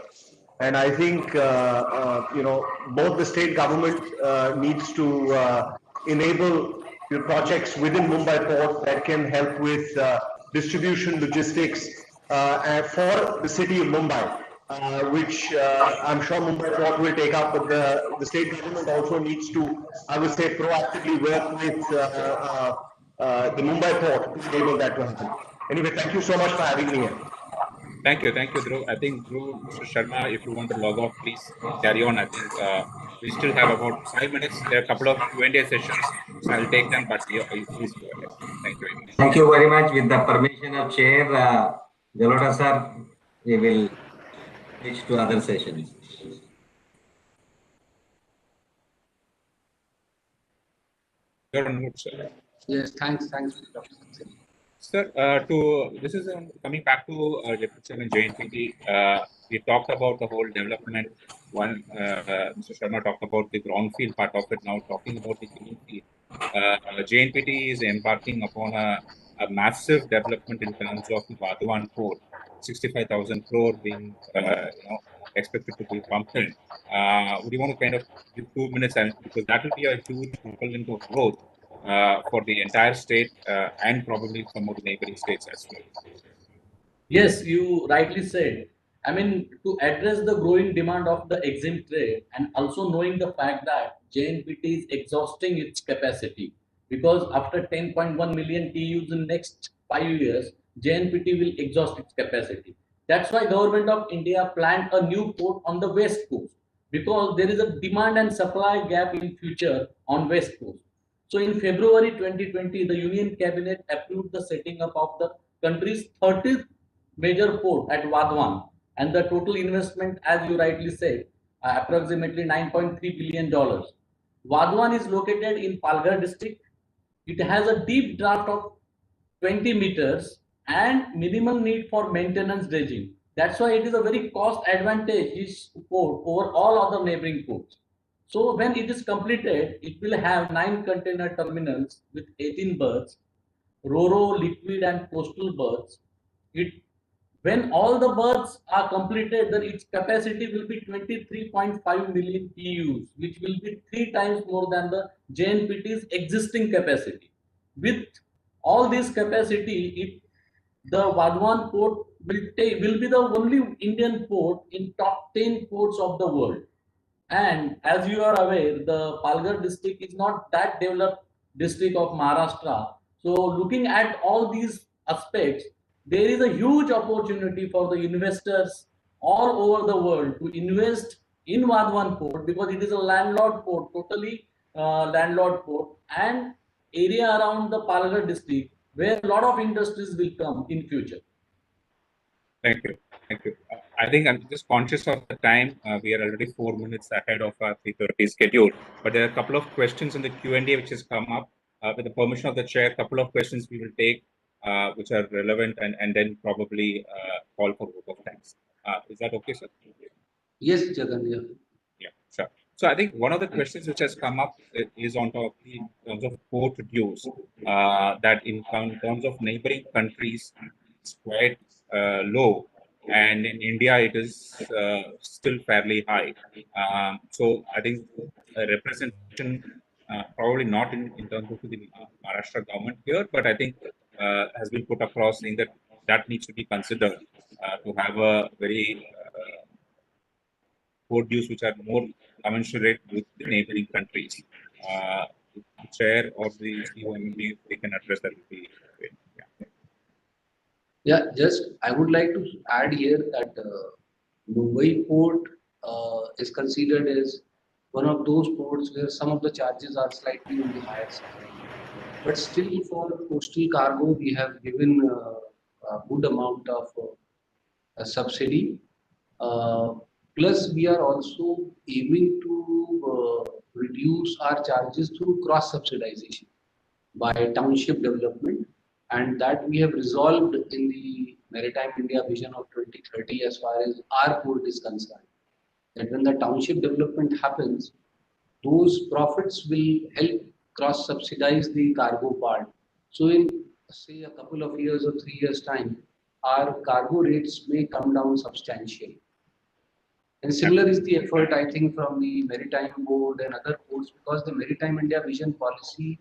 And I think, both the state government needs to enable projects within Mumbai port that can help with distribution logistics for the city of Mumbai. Which I'm sure Mumbai Port will take up, but the state government also needs to, I would say, proactively work with the Mumbai Port to enable that to happen. Anyway, thank you so much for having me here. Thank you, Dhruv. I think Dhruv, Mr. Sharma, if you want to log off, please carry on. I think we still have about 5 minutes. There are a couple of Q&A sessions. I'll take them, but please go ahead. Thank you very much. Thank you very much. With the permission of Chair Jalota sir, we will switch to other sessions. You're on mute, sir. Yes, thanks. Sir, this is coming back to Deputy Chairman JNPT. We talked about the whole development. Mr. Sharma talked about the brownfield part of it. Now talking about the greenfield, JNPT is embarking upon a massive development in terms of the Vadhavan port, 65,000 crore being expected to be pumped in. Would you want to kind of give 2 minutes, and because that will be a huge propellant of growth for the entire state and probably some of the neighboring states as well. Yes, you rightly said. I mean, to address the growing demand of the EXIM trade and also knowing the fact that JNPT is exhausting its capacity because after 10.1 million TEUs in next 5 years, JNPT will exhaust its capacity. That's why Government of India planned a new port on the west coast because there is a demand and supply gap in future on west coast. So in February 2020, the Union Cabinet approved the setting up of the country's 30th major port at Vadhavan, and the total investment, as you rightly said, approximately $9.3 billion. Vadhavan is located in Palghar district. It has a deep draft of 20 meters and minimal need for maintenance dredging. That's why it is a very cost advantageous port over all other neighboring ports. So when it is completed, it will have 9 container terminals with 18 berths, Ro-Ro, liquid and coastal berths. When all the berths are completed, then its capacity will be 23.5 million TEUs, which will be 3 times more than the JNPT's existing capacity. With all this capacity, the Vadhavan port will be the only Indian port in top 10 ports of the world. And as you are aware, the Palghar district is not that developed district of Maharashtra. So looking at all these aspects, there is a huge opportunity for the investors all over the world to invest in Vadhavan port because it is a landlord port, totally landlord port, and area around the Palghar district where a lot of industries will come in future. Thank you. Thank you. I think I'm just conscious of the time. We are already 4 minutes ahead of our 3:30 schedule. But there are a couple of questions in the Q&A which has come up. With the permission of the chair, a couple of questions we will take which are relevant and then probably call for vote of thanks. Is that okay, sir? Yes, Jagan. Yeah, sure. So I think one of the questions which has come up is on top in terms of port dues, that in terms of neighboring countries, it's quite low, and in India it is still fairly high. So I think representation probably not in terms of the Maharashtra government here, but I think has been put across saying that that needs to be considered to have a very port dues which are more commensurate with the neighboring countries. The chair or the COMB, if they can address that, would be great. Yeah, just I would like to add here that Mumbai port is considered as one of those ports where some of the charges are slightly on the higher side. But still, for coastal cargo, we have given a good amount of a subsidy. Plus, we are also aiming to reduce our charges through cross subsidization by township development, and that we have resolved in the Maritime India Vision of 2030 as far as our port is concerned. That when the township development happens, those profits will help cross subsidize the cargo part. So in say a couple of years or 3 years time, our cargo rates may come down substantially. And similar is the effort, I think, from the Maritime Board and other boards, because the Maritime India Vision policy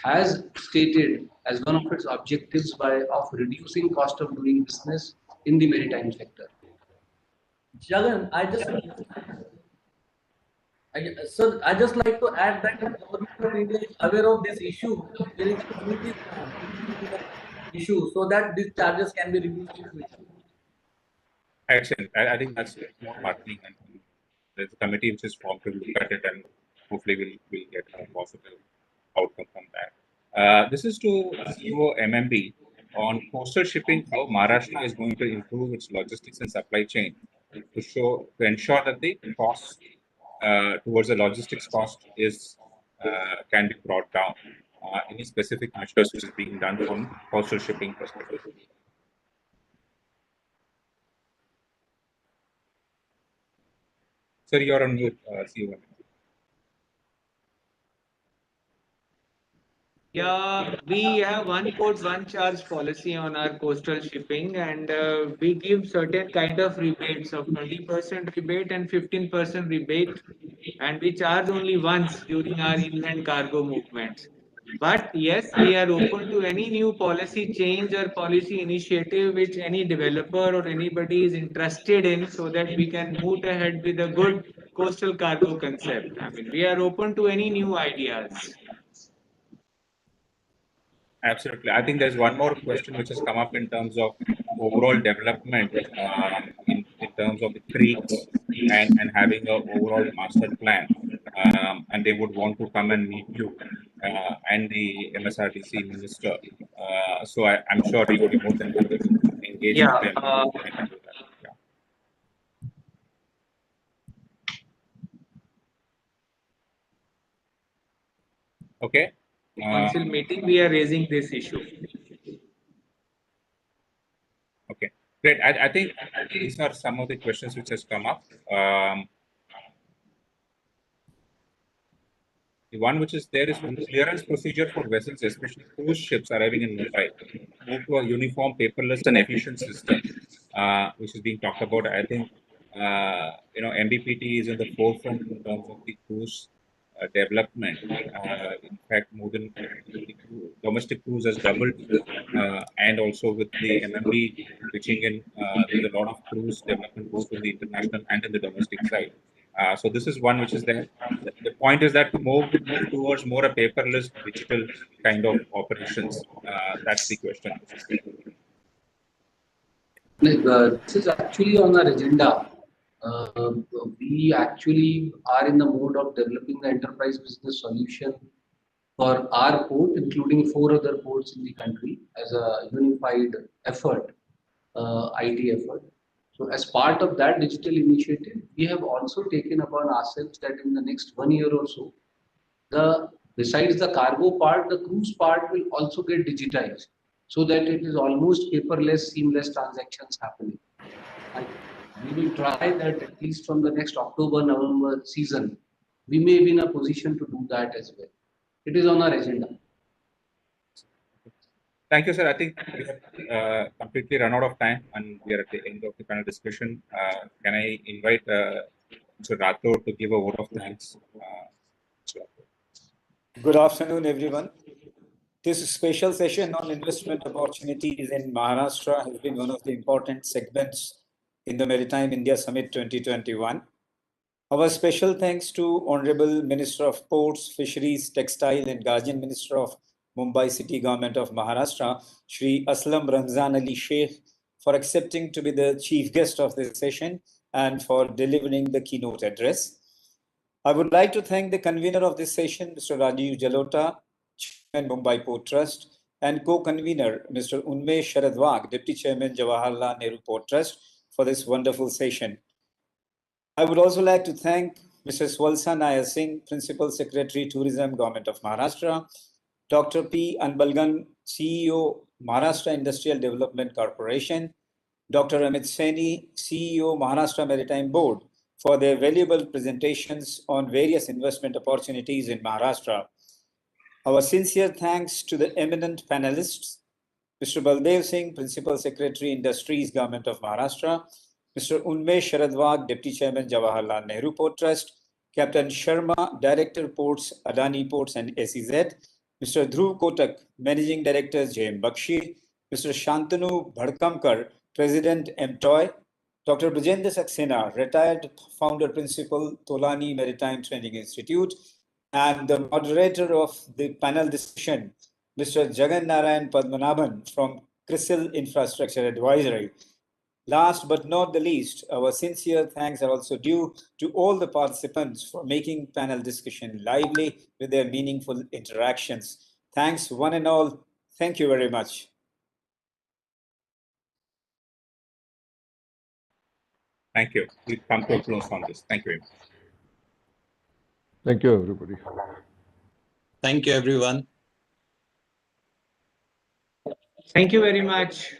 has stated as one of its objectives of reducing cost of doing business in the maritime sector. Jagan, I just like to add that the government of India is aware of this issue. There is a committee issue so that these charges can be reduced in future. Excellent. I think that's more heartening, and there's a committee which is formed to look at it, and hopefully we'll get a positive outcome from that. This is to CEO MMB on coastal shipping, how Maharashtra is going to improve its logistics and supply chain to ensure that the cost towards the logistics cost is can be brought down. any specific measures which is being done from coastal shipping perspective. Sir, you're on mute, CEO. Yeah, we have one port, one charge policy on our coastal shipping, and we give certain kind of rebates of 20% rebate and 15% rebate, and we charge only once during our inland cargo movements. But yes, we are open to any new policy change or policy initiative which any developer or anybody is interested in, so that we can move ahead with a good coastal cargo concept. I mean, we are open to any new ideas. Absolutely. I think there's one more question which has come up in terms of overall development in terms of the creeks and having an overall master plan. And they would want to come and meet you and the MSRDC minister. So I'm sure you would be more than happy to engage with them and do that. Yeah. Okay. Council meeting, we are raising this issue. Okay, great. I think these are some of the questions which has come up. The one which is there is clearance procedure for vessels, especially cruise ships arriving in Mumbai, move to a uniform, paperless, and efficient system, which is being talked about. I think MBPT is in the forefront in terms of the cruise development. In fact, more than domestic cruise has doubled, and also with the MMB pitching in, there's a lot of cruise development both in the international and in the domestic side. So this is one which is there. The point is that to move towards more a paperless, digital kind of operations. That's the question. This is actually on our agenda. We actually are in the mode of developing the enterprise business solution for our port, including 4 other ports in the country, as a unified effort, IT effort. So as part of that digital initiative, we have also taken upon ourselves that in the next 1 year or so, besides the cargo part, the cruise part will also get digitized, so that it is almost paperless, seamless transactions happening. And we will try that at least from the next October-November season, we may be in a position to do that as well. It is on our agenda. Thank you, sir. I think we have completely run out of time and we are at the end of the panel discussion. Can I invite Mr. Rathod to give a vote of thanks? Good afternoon, everyone. This special session on investment opportunities in Maharashtra has been one of the important segments in the Maritime India Summit 2021. Our special thanks to Honorable Minister of Ports, Fisheries, Textile and Guardian Minister of Mumbai City Government of Maharashtra, Shri Aslam Ramzan Ali Sheikh, for accepting to be the chief guest of this session and for delivering the keynote address. I would like to thank the convener of this session, Mr. Rajiv Jalota, Chairman Mumbai Port Trust, and co-convener, Mr. Unmesh Sharadwag, Deputy Chairman Jawaharlal Nehru Port Trust, for this wonderful session. I would also like to thank Mr. Swalsa Naya Singh, Principal Secretary, Tourism, Government of Maharashtra, Dr. P. Anbalgan, CEO, Maharashtra Industrial Development Corporation, Dr. Amit Saini, CEO, Maharashtra Maritime Board, for their valuable presentations on various investment opportunities in Maharashtra. Our sincere thanks to the eminent panelists, Mr. Baldev Singh, Principal Secretary, Industries, Government of Maharashtra, Mr. Unmesh Sharadwag, Deputy Chairman, Jawaharlal Nehru Port Trust, Captain Sharma, Director Ports, Adani Ports and SEZ, Mr. Dhruv Kotak, Managing Director, JM Bakshi, Mr. Shantanu Bhadkamkar, President, MTOY, Dr. Brajendra Saxena, Retired Founder Principal, Tolani Maritime Training Institute, and the moderator of the panel discussion, Mr. Jagan Narayan Padmanabhan from CRISIL Infrastructure Advisory. Last but not the least, our sincere thanks are also due to all the participants for making panel discussion lively with their meaningful interactions. Thanks one and all. Thank you very much. Thank you. We'll come to a close on this. Thank you. Thank you, everybody. Thank you, everyone. Thank you very much.